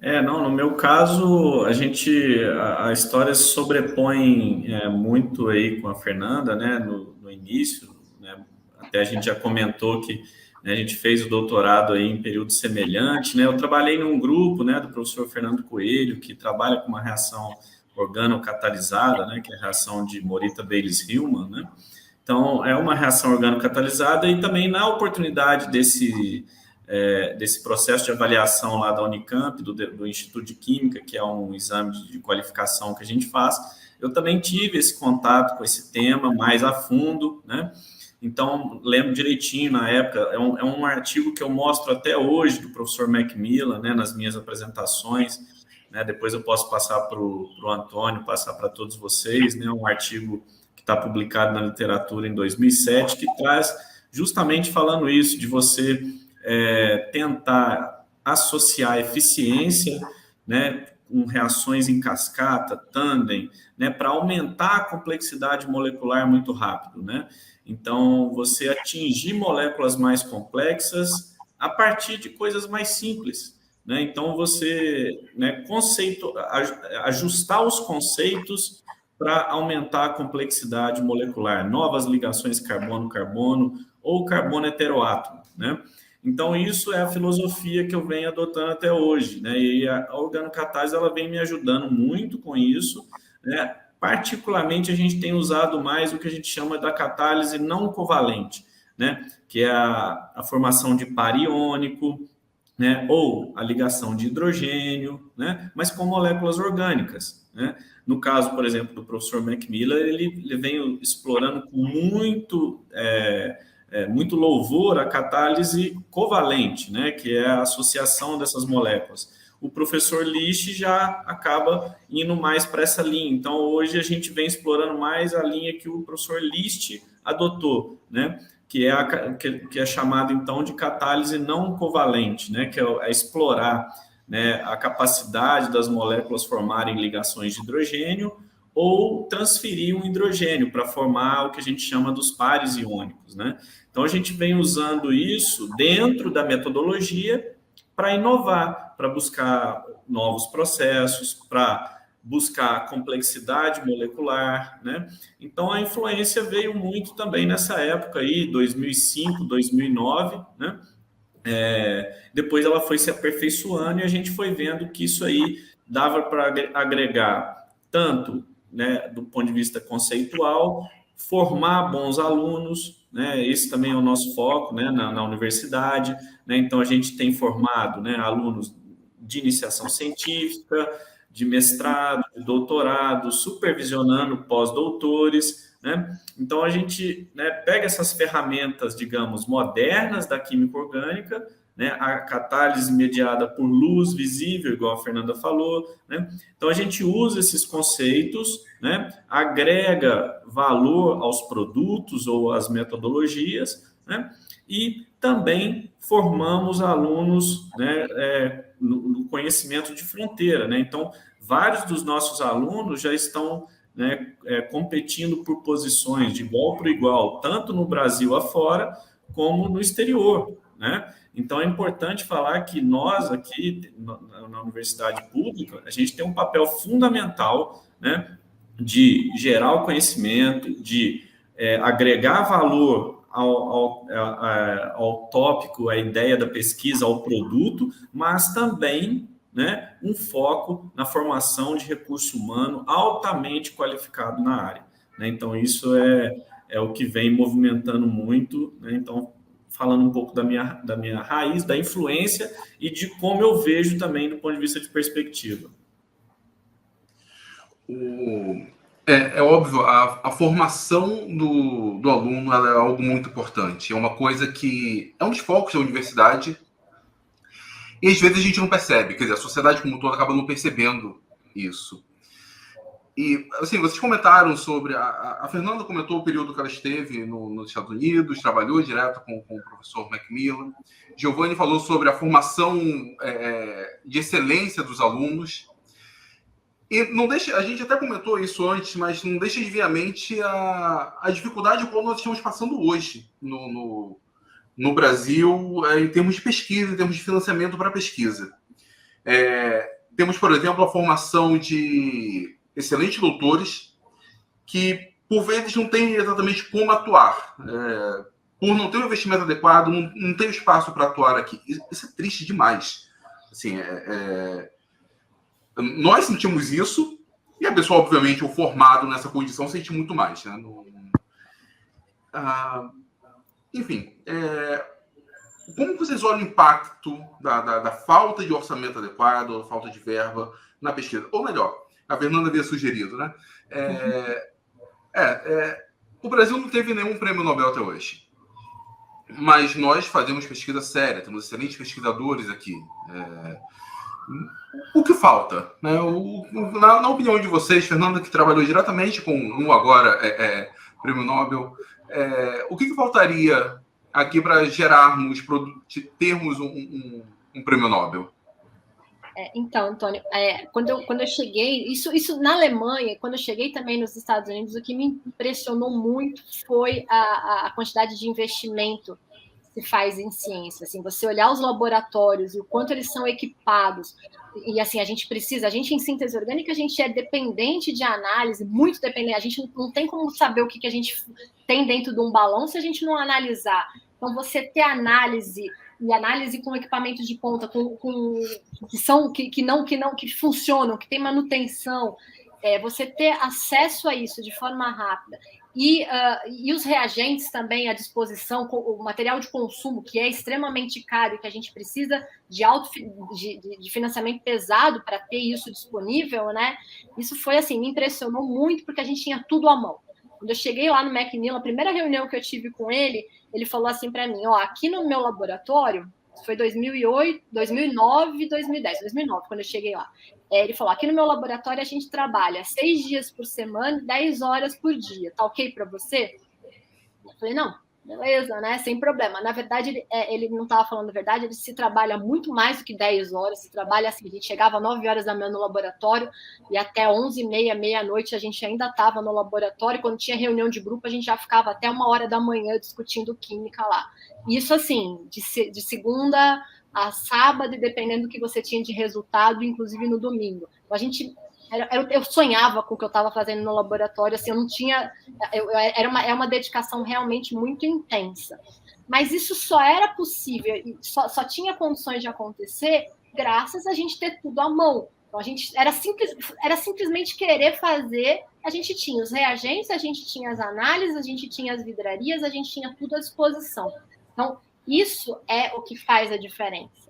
C: No meu caso, a história se sobrepõe muito aí com a Fernanda, né, no início, né, até a gente já comentou que, né, a gente fez o doutorado aí em período semelhante, né, eu trabalhei num grupo, né, do professor Fernando Coelho, que trabalha com uma reação organocatalisada, né, que é a reação de Morita-Bayliss-Hillman, né, então é uma reação organocatalisada, e também na oportunidade desse processo de avaliação lá da Unicamp, do Instituto de Química, que é um exame de qualificação que a gente faz, eu também tive esse contato com esse tema mais a fundo, né? Então, lembro direitinho, na época, é um artigo que eu mostro até hoje do professor Macmillan, né, nas minhas apresentações, né? Depois eu posso passar para o Antônio, passar para todos vocês, né? Um artigo que está publicado na literatura em 2007, que traz justamente falando isso, de você tentar associar eficiência, né, com reações em cascata, tandem, né, para aumentar a complexidade molecular muito rápido, né? Então, você atingir moléculas mais complexas a partir de coisas mais simples, né? Então, você, né, ajustar os conceitos para aumentar a complexidade molecular, novas ligações carbono-carbono ou carbono heteroátomo, né? Então, isso é a filosofia que eu venho adotando até hoje, né? E a organocatálise, ela vem me ajudando muito com isso, né? Particularmente, a gente tem usado mais o que a gente chama da catálise não covalente, né? Que é a formação de par iônico, né, ou a ligação de hidrogênio, né, mas com moléculas orgânicas, né? No caso, por exemplo, do professor Macmillan, ele vem explorando com muito louvor a catálise covalente, né, que é a associação dessas moléculas. O professor Licht já acaba indo mais para essa linha. Então, hoje a gente vem explorando mais a linha que o professor Licht adotou, né, que é chamada, então, de catálise não covalente, né, que é explorar, né, a capacidade das moléculas formarem ligações de hidrogênio ou transferir um hidrogênio para formar o que a gente chama dos pares iônicos, né? Então, a gente vem usando isso dentro da metodologia para inovar, para buscar novos processos, para buscar complexidade molecular, né? Então, a influência veio muito também nessa época aí, 2005, 2009, né? Depois ela foi se aperfeiçoando e a gente foi vendo que isso aí dava para agregar tanto, né, do ponto de vista conceitual, formar bons alunos, né, esse também é o nosso foco, né, na universidade, né, então a gente tem formado, né, alunos de iniciação científica, de mestrado, de doutorado, supervisionando pós-doutores, né? Então, a gente, né, pega essas ferramentas, digamos, modernas da química orgânica, né, a catálise mediada por luz visível, igual a Fernanda falou, né? Então, a gente usa esses conceitos, né, agrega valor aos produtos ou às metodologias, né, e também formamos alunos, né, no conhecimento de fronteira, né? Então, vários dos nossos alunos já estão, né, competindo por posições de igual para igual, tanto no Brasil afora, como no exterior, né? Então, é importante falar que nós aqui, na universidade pública, a gente tem um papel fundamental, né, de gerar o conhecimento, de agregar valor ao tópico, à ideia da pesquisa, ao produto, mas também, né, um foco na formação de recurso humano altamente qualificado na área, né? Então, isso é o que vem movimentando muito, né? Então, falando um pouco da minha raiz, da influência e de como eu vejo também do ponto de vista de perspectiva.
A: É óbvio, a formação do aluno ela é algo muito importante. É uma coisa que é um dos focos da universidade e às vezes a gente não percebe. Quer dizer, a sociedade como um todo acaba não percebendo isso. E, assim, vocês comentaram sobre... A Fernanda comentou o período que ela esteve nos Estados Unidos, trabalhou direto com o professor Macmillan. Giovanni falou sobre a formação de excelência dos alunos. E não deixa, a gente até comentou isso antes, mas não deixa de vir à mente a dificuldade que nós estamos passando hoje no Brasil, em termos de pesquisa, em termos de financiamento para pesquisa. Temos, por exemplo, a formação de excelentes doutores que, por vezes, não têm exatamente como atuar. Por não ter um investimento adequado, não tem espaço para atuar aqui. Isso é triste demais. Assim, nós sentimos isso, e a pessoa, obviamente, o formado nessa condição, sente muito mais. Né? Enfim, como vocês olham o impacto da falta de orçamento adequado, falta de verba na pesquisa? Ou melhor, a Fernanda havia sugerido, né? O Brasil não teve nenhum prêmio Nobel até hoje. Mas nós fazemos pesquisa séria, temos excelentes pesquisadores aqui. O que falta? Né? Na opinião de vocês, Fernanda, que trabalhou diretamente com agora prêmio Nobel, o que faltaria aqui para gerarmos, termos um prêmio Nobel?
B: Então, Antônio, quando eu cheguei, isso na Alemanha, quando eu cheguei também nos Estados Unidos, o que me impressionou muito foi a quantidade de investimento que se faz em ciência. Assim, você olhar os laboratórios e o quanto eles são equipados, e assim, a gente em síntese orgânica, a gente é dependente de análise, muito dependente, a gente não tem como saber o que a gente tem dentro de um balão se a gente não analisar. Então, você ter análise com equipamentos de ponta, que funcionam, que tem manutenção, você ter acesso a isso de forma rápida E os reagentes também à disposição, o material de consumo, que é extremamente caro e que a gente precisa de financiamento pesado para ter isso disponível, né? Isso foi assim, me impressionou muito, porque a gente tinha tudo à mão. Quando eu cheguei lá no Macmillan, a primeira reunião que eu tive com ele falou assim para mim, aqui no meu laboratório, foi 2008, 2009, 2010, 2009, quando eu cheguei lá. Ele falou, aqui no meu laboratório a gente trabalha 6 dias por semana, 10 horas por dia. Tá ok para você? Eu falei, não, beleza, né? Sem problema. Na verdade, ele não estava falando a verdade, ele se trabalha muito mais do que 10 horas, se trabalha assim, a gente chegava às 9 horas da manhã no laboratório e até 11h30, meia-noite a gente ainda estava no laboratório, quando tinha reunião de grupo a gente já ficava até 1h da manhã discutindo química lá. Isso assim, de segunda a sábado, dependendo do que você tinha de resultado, inclusive no domingo. Eu sonhava com o que eu estava fazendo no laboratório, assim, eu não tinha... Era uma dedicação realmente muito intensa. Mas isso só era possível, só tinha condições de acontecer graças a gente ter tudo à mão. Então, era simplesmente querer fazer, a gente tinha os reagentes, a gente tinha as análises, a gente tinha as vidrarias, a gente tinha tudo à disposição. Então, isso é o que faz a diferença.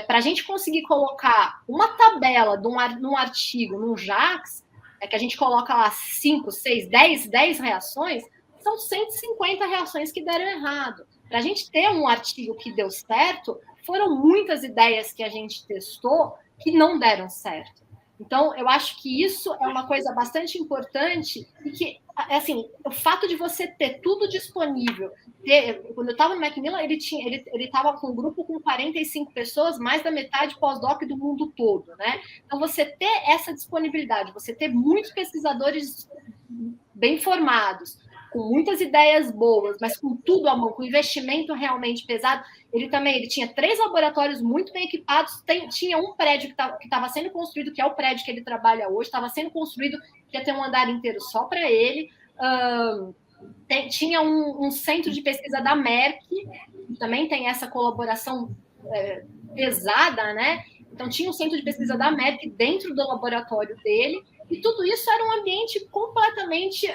B: Para a gente conseguir colocar uma tabela num artigo, num JACS, que a gente coloca lá 5, 6, 10 reações, são 150 reações que deram errado. Para a gente ter um artigo que deu certo, foram muitas ideias que a gente testou que não deram certo. Então, eu acho que isso é uma coisa bastante importante e que, assim, o fato de você ter tudo disponível. Quando eu estava no Macmillan, ele estava com um grupo com 45 pessoas, mais da metade pós-doc do mundo todo, né? Então, você ter essa disponibilidade, você ter muitos pesquisadores bem formados, com muitas ideias boas, mas com tudo à mão, com investimento realmente pesado. Ele tinha 3 laboratórios muito bem equipados, tinha um prédio que estava sendo construído, que é o prédio que ele trabalha hoje, estava sendo construído, que ia ter um andar inteiro só para ele. Tinha um centro de pesquisa da Merck, que também tem essa colaboração pesada, né? Então, tinha um centro de pesquisa da Merck dentro do laboratório dele, e tudo isso era um ambiente completamente...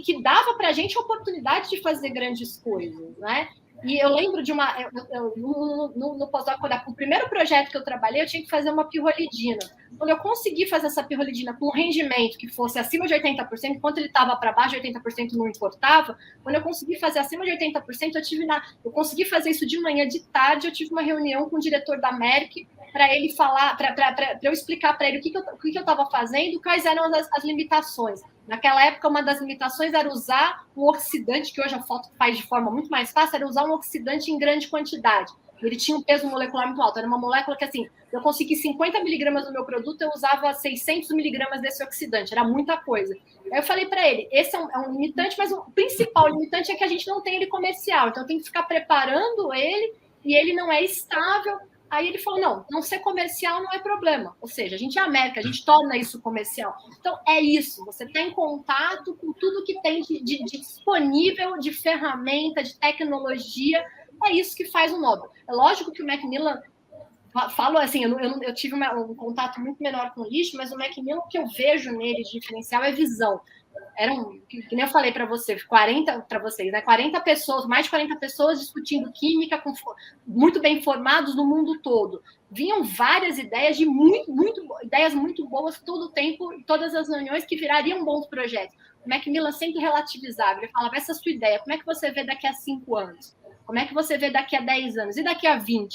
B: que dava para a gente a oportunidade de fazer grandes coisas, né? E eu lembro de no pós-doc, o primeiro projeto que eu trabalhei, eu tinha que fazer uma pirrolidina. Quando eu consegui fazer essa pirrolidina com um rendimento que fosse acima de 80%, enquanto ele estava para baixo de 80% não importava, quando eu consegui fazer acima de 80%, eu consegui fazer isso de manhã, de tarde, eu tive uma reunião com o diretor da Merck para ele falar, para eu explicar para ele o que eu estava fazendo, quais eram as limitações. Naquela época, uma das limitações era usar um oxidante, que hoje a foto faz de forma muito mais fácil, era usar um oxidante em grande quantidade. Ele tinha um peso molecular muito alto. Era uma molécula que, assim, eu consegui 50 miligramas no meu produto, eu usava 600 miligramas desse oxidante. Era muita coisa. Aí eu falei para ele, esse é um limitante, mas o principal limitante é que a gente não tem ele comercial. Então, eu tenho que ficar preparando ele, e ele não é estável. Aí ele falou, não ser comercial não é problema. Ou seja, a gente é a América, a gente torna isso comercial. Então, é isso. Você está em contato com tudo que tem de disponível, de ferramenta, de tecnologia. É isso que faz o Nobel. É lógico que o Macmillan... Falo assim, eu tive um contato muito menor com o lixo, mas o Macmillan, o que eu vejo nele de diferencial é visão. Que nem eu falei para vocês, 40 pessoas, mais de 40 pessoas discutindo química, muito bem formados no mundo todo. Vinham várias ideias ideias muito boas todo o tempo, em todas as reuniões, que virariam bons projetos. O Macmillan sempre relativizava, ele falava, essa sua ideia, como é que você vê daqui a 5 anos? Como é que você vê daqui a 10 anos? E daqui a 20?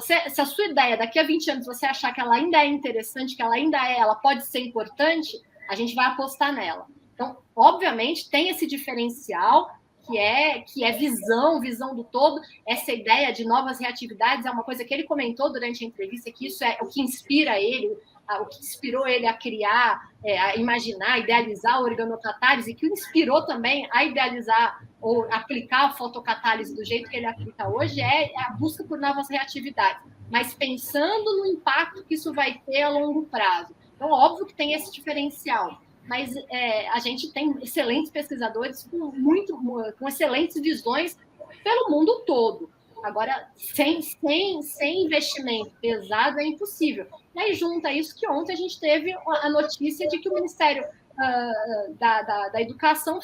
B: Se a sua ideia daqui a 20 anos você achar que ela ainda é interessante, que ela pode ser importante, a gente vai apostar nela. Então, obviamente, tem esse diferencial que é visão do todo. Essa ideia de novas reatividades é uma coisa que ele comentou durante a entrevista, que isso é o que inspira ele, o que inspirou ele a criar, a imaginar, a idealizar a organocatálise, e que o inspirou também a idealizar ou aplicar a fotocatálise do jeito que ele aplica hoje, é a busca por novas reatividades, mas pensando no impacto que isso vai ter a longo prazo. Então, óbvio que tem esse diferencial, mas a gente tem excelentes pesquisadores com excelentes visões pelo mundo todo. Agora, sem investimento pesado é impossível. E aí junta isso que ontem a gente teve a notícia de que o Ministério da educação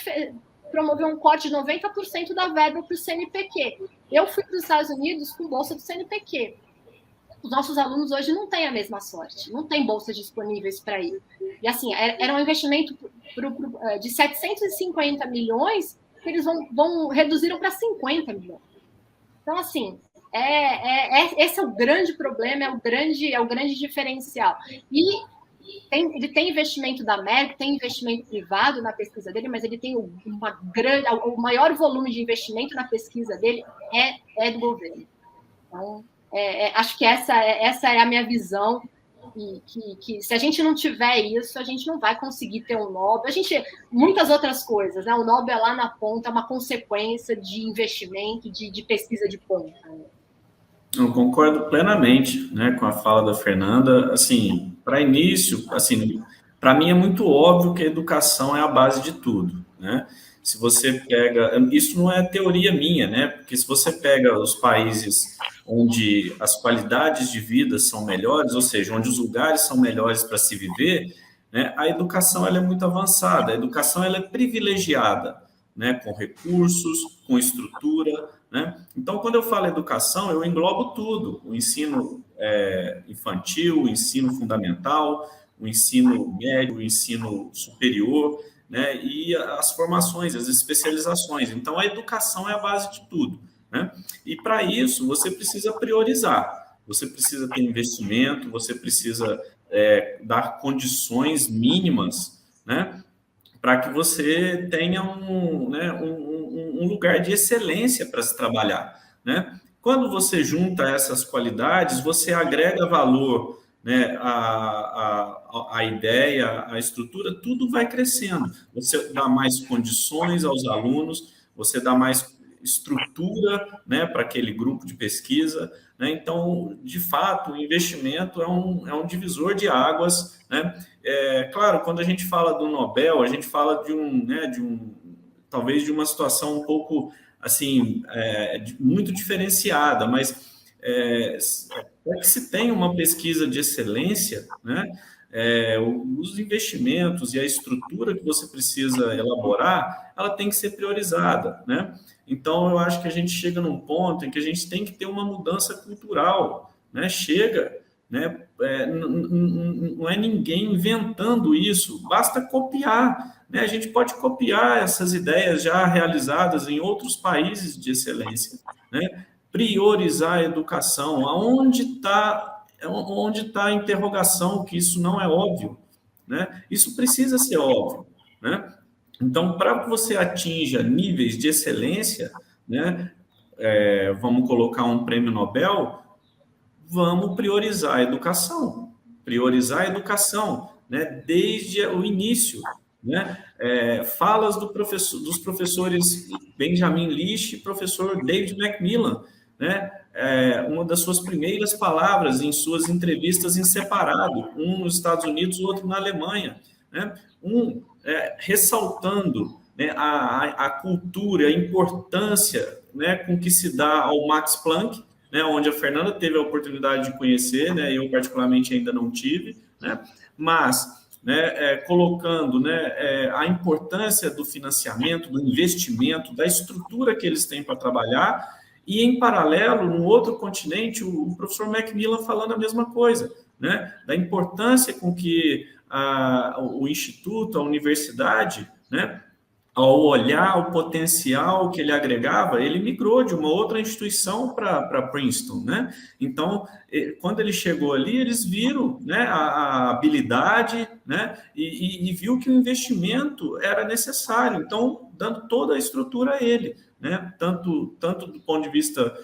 B: promoveu um corte de 90% da verba para o CNPq. Eu fui para os Estados Unidos com bolsa do CNPq. Os nossos alunos hoje não têm a mesma sorte, não tem bolsas disponíveis para ir. E assim, era um investimento de 750 milhões que eles reduziram para 50 milhões. Então, assim, esse é o grande problema, é o grande diferencial. E ele tem investimento da Merck, tem investimento privado na pesquisa dele, mas ele tem o maior volume de investimento na pesquisa dele é do governo. Então, acho que essa é a minha visão, e que se a gente não tiver isso, a gente não vai conseguir ter um Nobel. Muitas outras coisas, né? O Nobel lá na ponta é uma consequência de investimento, de pesquisa de ponta.
C: Eu concordo plenamente, né, com a fala da Fernanda. Assim, para início, assim, para mim é muito óbvio que a educação é a base de tudo, né? Se você pega, isso não é teoria minha, né? Porque se você pega os países onde as qualidades de vida são melhores, ou seja, onde os lugares são melhores para se viver, né, a educação ela é muito avançada, a educação ela é privilegiada, né, com recursos, com estrutura, né? Então, quando eu falo educação, eu englobo tudo, o ensino infantil, o ensino fundamental, o ensino médio, o ensino superior, né, e as formações, as especializações. Então, a educação é a base de tudo, né? E para isso, você precisa priorizar, você precisa ter investimento, você precisa dar condições mínimas, né, para que você tenha um lugar de excelência para se trabalhar, né? Quando você junta essas qualidades, você agrega valor, né, a ideia, a estrutura, tudo vai crescendo. Você dá mais condições aos alunos, você dá mais estrutura, né, para aquele grupo de pesquisa, né? Então, de fato, o investimento é um divisor de águas, né? Claro, quando a gente fala do Nobel, a gente fala talvez de uma situação um pouco assim, muito diferenciada, mas para que se tenha uma pesquisa de excelência, né, os investimentos e a estrutura que você precisa elaborar, ela tem que ser priorizada, né? Então, eu acho que a gente chega num ponto em que a gente tem que ter uma mudança cultural, né? Chega, né? Não é ninguém inventando isso, basta copiar, né? A gente pode copiar essas ideias já realizadas em outros países de excelência, né? Priorizar a educação, onde está a interrogação, que isso não é óbvio, né? Isso precisa ser óbvio, né? Então, para que você atinja níveis de excelência, né, vamos colocar um prêmio Nobel, vamos priorizar a educação, né, desde o início, né? Falas dos professores Benjamin Lish e professor David Macmillan, né? Uma das suas primeiras palavras em suas entrevistas em separado, um nos Estados Unidos, o outro na Alemanha, né? Ressaltando, né, a cultura, a importância, né, com que se dá ao Max Planck, né, onde a Fernanda teve a oportunidade de conhecer, né, eu particularmente ainda não tive, né, mas, né, colocando, né, a importância do financiamento, do investimento, da estrutura que eles têm para trabalhar, e em paralelo, no outro continente, o professor Macmillan falando a mesma coisa, né, da importância com que o instituto, a universidade, né, ao olhar o potencial que ele agregava, ele migrou de uma outra instituição para Princeton, né? Então, quando ele chegou ali, eles viram, né, a habilidade, né, e viu que o investimento era necessário, então, dando toda a estrutura a ele, né? Tanto do ponto de vista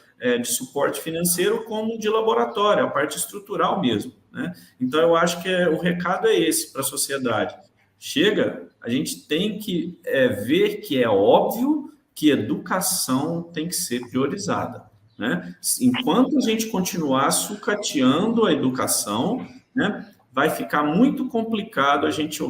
C: de suporte financeiro, como de laboratório, a parte estrutural mesmo, né? Então, eu acho que o recado é esse para a sociedade. Chega, a gente tem que ver que é óbvio que educação tem que ser priorizada, né? Enquanto a gente continuar sucateando a educação, né, vai ficar muito complicado a gente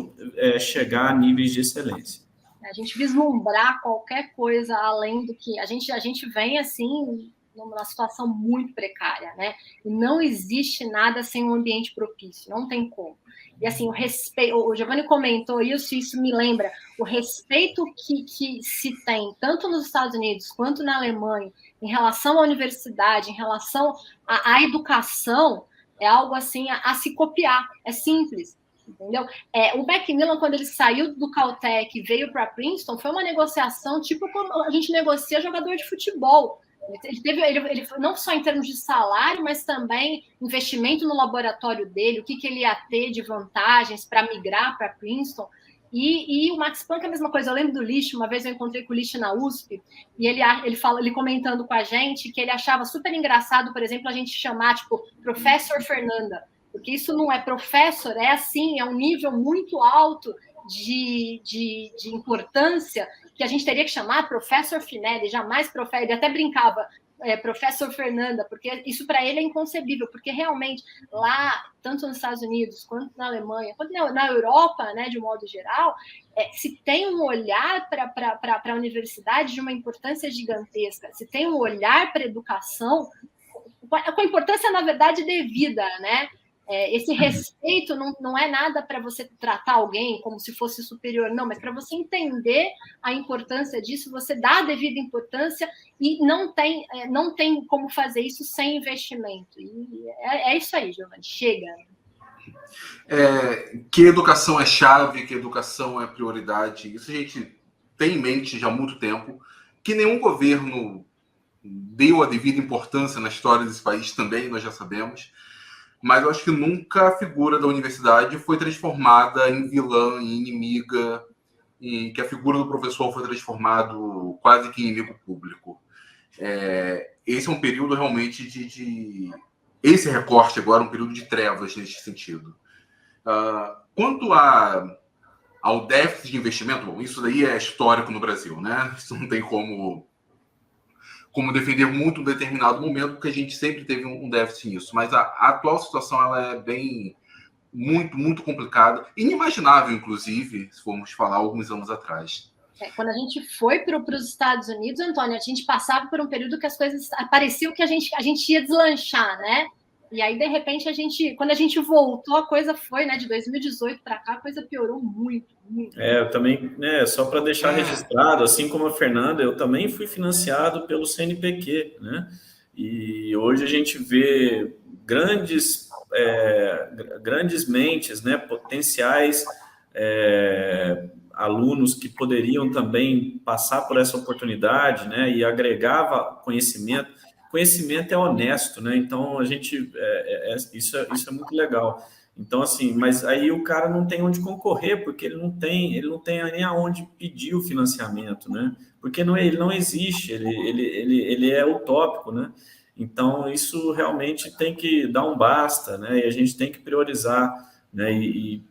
C: chegar a níveis de excelência.
B: A gente vislumbrar qualquer coisa além do que... A gente vem, assim, numa situação muito precária, né? E não existe nada sem um ambiente propício, não tem como. E assim, o respeito, o Giovanni comentou isso, e isso me lembra o respeito que se tem, tanto nos Estados Unidos quanto na Alemanha, em relação à universidade, em relação à educação, é algo assim a se copiar, é simples. Entendeu? O Macmillan, quando ele saiu do Caltech e veio para Princeton, foi uma negociação tipo como a gente negocia jogador de futebol. Ele não só em termos de salário, mas também investimento no laboratório dele, o que ele ia ter de vantagens para migrar para Princeton. E o Max Planck é a mesma coisa. Eu lembro do Licht, uma vez eu encontrei com o Licht na USP, e ele comentando com a gente que ele achava super engraçado, por exemplo, a gente chamar, tipo, Professor Fernanda, porque isso não é professor, é assim, é um nível muito alto de importância, que a gente teria que chamar Professor Finelli, jamais professor. Ele até brincava, Professor Fernanda, porque isso para ele é inconcebível, porque realmente lá, tanto nos Estados Unidos, quanto na Alemanha, quanto na Europa, né, de um modo geral, se tem um olhar para a universidade de uma importância gigantesca, se tem um olhar para a educação, com a importância, na verdade, devida, né? Esse respeito não é nada para você tratar alguém como se fosse superior, não, mas para você entender a importância disso, você dá a devida importância e não tem como fazer isso sem investimento. E é isso aí, Giovanni, chega.
A: Que educação é chave, que educação é prioridade, isso a gente tem em mente já há muito tempo, que nenhum governo deu a devida importância na história desse país também, nós já sabemos. Mas eu acho que nunca a figura da universidade foi transformada em vilã, em inimiga, e que a figura do professor foi transformado quase que em inimigo público. Esse é um período realmente esse recorte agora é um período de trevas nesse sentido. Quanto ao déficit de investimento, bom, isso daí é histórico no Brasil, né? Isso não tem como defender muito um determinado momento, porque a gente sempre teve um déficit nisso. Mas a atual situação ela é muito, muito complicada, inimaginável, inclusive, se formos falar alguns anos atrás.
B: Quando a gente foi para os Estados Unidos, Antônio, a gente passava por um período que as coisas pareciam que a gente ia deslanchar, né? E aí, de repente, quando a gente voltou, a coisa foi, né? De 2018 para cá, a coisa piorou muito, muito.
C: Eu também, só para deixar registrado, assim como a Fernanda, eu também fui financiado pelo CNPq, né? E hoje a gente vê grandes mentes, né? Potenciais alunos que poderiam também passar por essa oportunidade, né? E agregava conhecimento. Conhecimento é honesto, né? Então, a gente... isso é muito legal. Então, assim, mas aí o cara não tem onde concorrer, porque ele não tem nem aonde pedir o financiamento, né? Porque ele não existe, ele é utópico, né? Então, isso realmente tem que dar um basta, né? E a gente tem que priorizar, né? E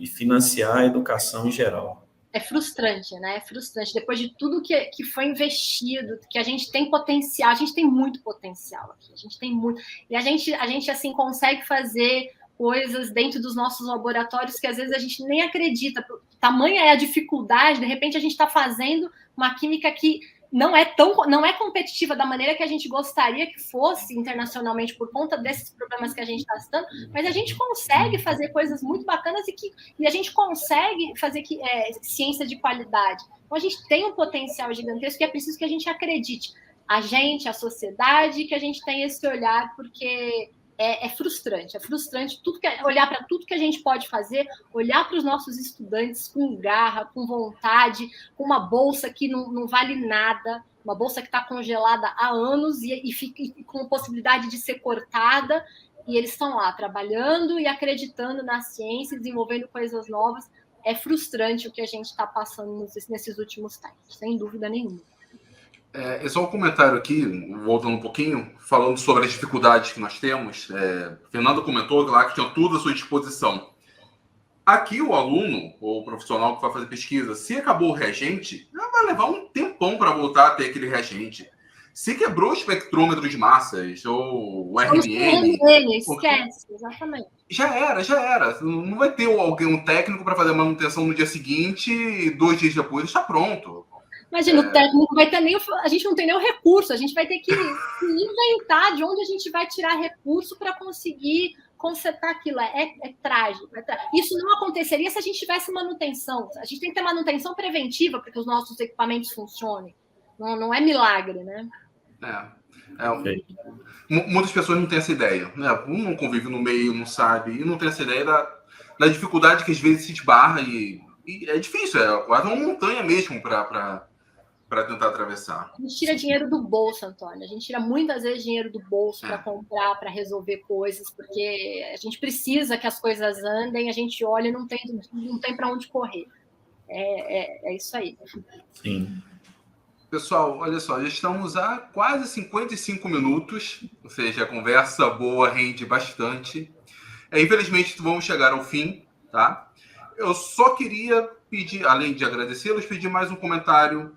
C: financiar a educação em geral.
B: É frustrante, né? É frustrante. Depois de tudo que foi investido, que a gente tem potencial, a gente tem muito potencial aqui, a gente tem muito. E a gente assim, consegue fazer coisas dentro dos nossos laboratórios que às vezes a gente nem acredita. Tamanha é a dificuldade, de repente a gente está fazendo uma química que não é competitiva da maneira que a gente gostaria que fosse internacionalmente por conta desses problemas que a gente está citando, mas a gente consegue fazer coisas muito bacanas e a gente consegue fazer ciência de qualidade. Então a gente tem um potencial gigantesco e é preciso que a gente acredite. A sociedade, que a gente tem esse olhar, porque é frustrante olhar para tudo que a gente pode fazer, olhar para os nossos estudantes com garra, com vontade, com uma bolsa que não vale nada, uma bolsa que está congelada há anos e com possibilidade de ser cortada, e eles estão lá trabalhando e acreditando na ciência, desenvolvendo coisas novas. É frustrante o que a gente está passando nesses últimos tempos, sem dúvida nenhuma.
A: É só um comentário aqui, voltando um pouquinho, falando sobre as dificuldades que nós temos. Fernando comentou lá que tinha tudo à sua disposição. Aqui o aluno, ou o profissional que vai fazer pesquisa, se acabou o reagente, vai levar um tempão para voltar a ter aquele reagente. Se quebrou o espectrômetro de massas, ou o RNN...
B: esquece, exatamente.
A: Já era. Não vai ter um técnico para fazer a manutenção no dia seguinte e 2 dias depois está pronto.
B: Imagina, o técnico vai ter a gente não tem nem o recurso, a gente vai ter que inventar de onde a gente vai tirar recurso para conseguir consertar aquilo. É trágico. Isso não aconteceria se a gente tivesse manutenção. A gente tem que ter manutenção preventiva para que os nossos equipamentos funcionem. Não é milagre, né?
A: Muitas pessoas não têm essa ideia, né? Um não convive no meio, não sabe, e não tem essa ideia da dificuldade que às vezes se esbarra e é difícil, é quase uma montanha mesmo para tentar atravessar.
B: A gente tira dinheiro do bolso, Antônio. A gente tira muitas vezes dinheiro do bolso para comprar, para resolver coisas, porque a gente precisa que as coisas andem, a gente olha e não tem para onde correr. É isso aí.
C: Sim.
A: Pessoal, olha só, já estamos há quase 55 minutos, ou seja, a conversa boa rende bastante. Infelizmente, vamos chegar ao fim, tá? Eu só queria pedir, além de agradecê-los, pedir mais um comentário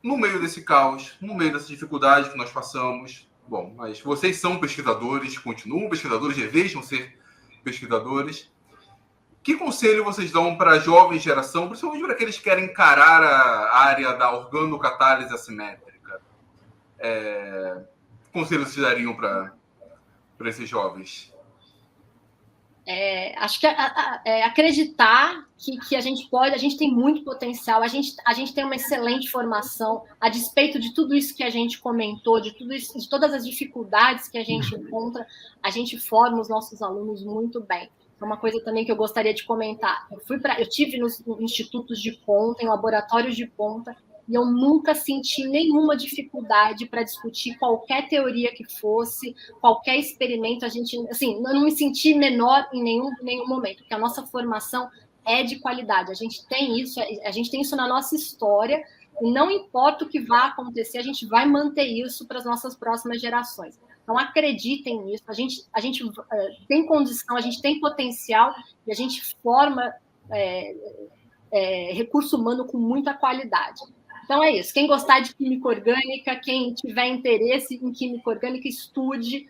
A: no meio desse caos, no meio dessa dificuldade que nós passamos. Bom, mas vocês são pesquisadores, continuam pesquisadores, desejam ser pesquisadores. Que conselho vocês dão para a jovem geração, principalmente para aqueles que querem encarar a área da organocatálise assimétrica? Que conselho vocês dariam para esses jovens?
B: Acho que acreditar que a gente tem muito potencial, a gente tem uma excelente formação, a despeito de tudo isso que a gente comentou, de tudo isso, de todas as dificuldades que a gente encontra, a gente forma os nossos alunos muito bem. É uma coisa também que eu gostaria de comentar. Eu tive nos institutos de ponta, em laboratórios de ponta, e eu nunca senti nenhuma dificuldade para discutir qualquer teoria que fosse, qualquer experimento. Eu não me senti menor em nenhum momento, porque a nossa formação é de qualidade. A gente tem isso na nossa história, e não importa o que vá acontecer, a gente vai manter isso para as nossas próximas gerações. Então, acreditem nisso. A gente tem condição, a gente tem potencial, e a gente forma recurso humano com muita qualidade. Então, é isso. Quem gostar de química orgânica, quem tiver interesse em química orgânica, estude,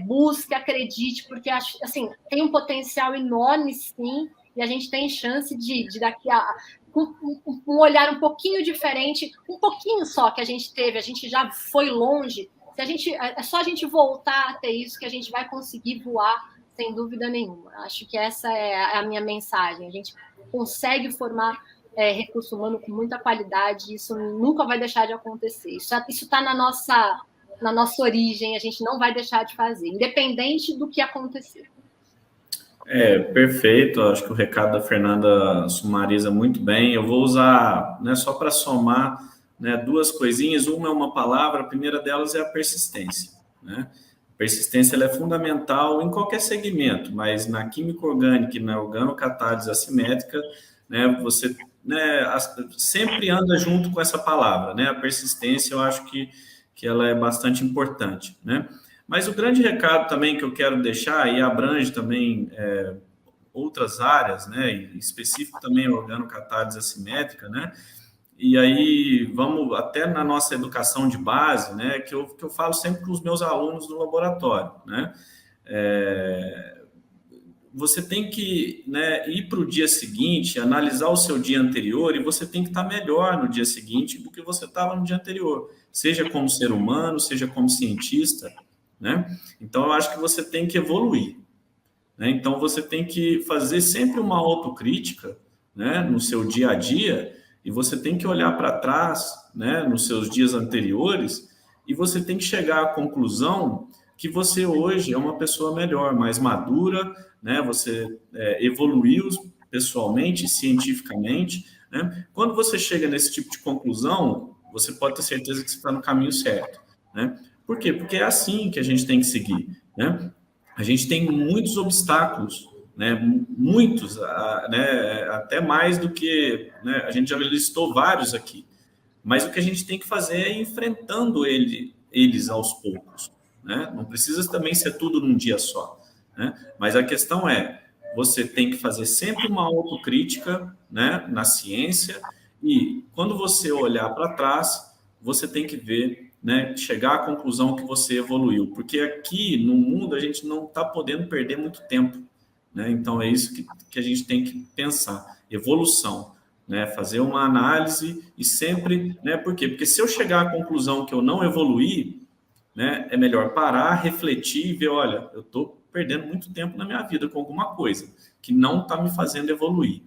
B: busque, acredite, porque assim, tem um potencial enorme, sim, e a gente tem chance de daqui a um olhar um pouquinho diferente, um pouquinho só que a gente teve, a gente já foi longe. É só a gente voltar a ter isso que a gente vai conseguir voar, sem dúvida nenhuma. Acho que essa é a minha mensagem. A gente consegue formar recurso humano com muita qualidade, isso nunca vai deixar de acontecer. Isso está na nossa origem, a gente não vai deixar de fazer, independente do que acontecer.
C: Perfeito. Acho que o recado da Fernanda sumariza muito bem. Eu vou usar, só para somar, duas coisinhas. Uma é uma palavra, a primeira delas é a persistência. Persistência ela é fundamental em qualquer segmento, mas na química orgânica e na organocatálise assimétrica, você sempre anda junto com essa palavra. A persistência, eu acho que ela é bastante importante. Mas o grande recado também que eu quero deixar, e abrange também outras áreas, em específico também a organocatálise assimétrica, e aí vamos até na nossa educação de base, que eu falo sempre com os meus alunos do laboratório, você tem que ir para o dia seguinte, analisar o seu dia anterior, e você tem que estar melhor no dia seguinte do que você estava no dia anterior, seja como ser humano, seja como cientista, Então, eu acho que você tem que evoluir, Então, você tem que fazer sempre uma autocrítica, no seu dia a dia, e você tem que olhar para trás, nos seus dias anteriores, e você tem que chegar à conclusão que você hoje é uma pessoa melhor, mais madura, você evoluiu pessoalmente, cientificamente. Quando você chega nesse tipo de conclusão, você pode ter certeza que você está no caminho certo. Por quê? Porque é assim que a gente tem que seguir. A gente tem muitos obstáculos, muitos, até mais do que... a gente já listou vários aqui. Mas o que a gente tem que fazer é ir enfrentando eles aos poucos. Não precisa também ser tudo num dia só. Mas a questão é, você tem que fazer sempre uma autocrítica, na ciência, e quando você olhar para trás, você tem que ver, chegar à conclusão que você evoluiu, porque aqui no mundo a gente não está podendo perder muito tempo, Então é isso que a gente tem que pensar, evolução. né? Fazer uma análise e sempre, né? Por quê? Porque se eu chegar à conclusão que eu não evoluí, né, é melhor parar, refletir e ver, olha, eu estou perdendo muito tempo na minha vida com alguma coisa que não está me fazendo evoluir,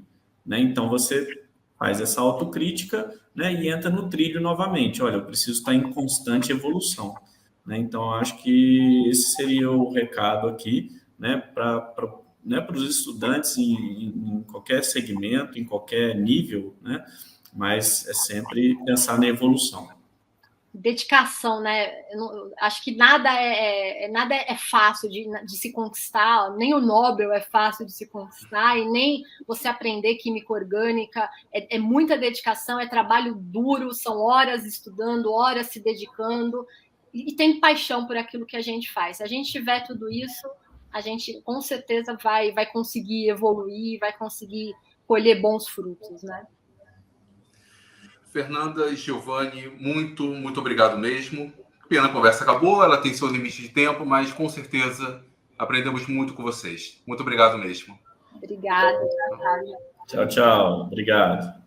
C: né? Então você faz essa autocrítica, né, e entra no trilho novamente. Olha, eu preciso estar em constante evolução, né? Então eu acho que esse seria o recado aqui, né, para os estudantes em qualquer segmento, em qualquer nível, né? Mas é sempre pensar na evolução.
B: Dedicação, né? Acho que nada é fácil de se conquistar, nem o Nobel é fácil de se conquistar, e nem você aprender química orgânica. É muita dedicação, é trabalho duro, são horas estudando, horas se dedicando, e tem paixão por aquilo que a gente faz. Se a gente tiver tudo isso, a gente com certeza vai conseguir evoluir, vai conseguir colher bons frutos, né?
A: Fernanda e Giovanni, muito obrigado mesmo. Pena, a conversa acabou, ela tem seu limite de tempo, mas com certeza aprendemos muito com vocês. Muito obrigado mesmo.
B: Obrigada.
C: Tchau, tchau. Obrigado.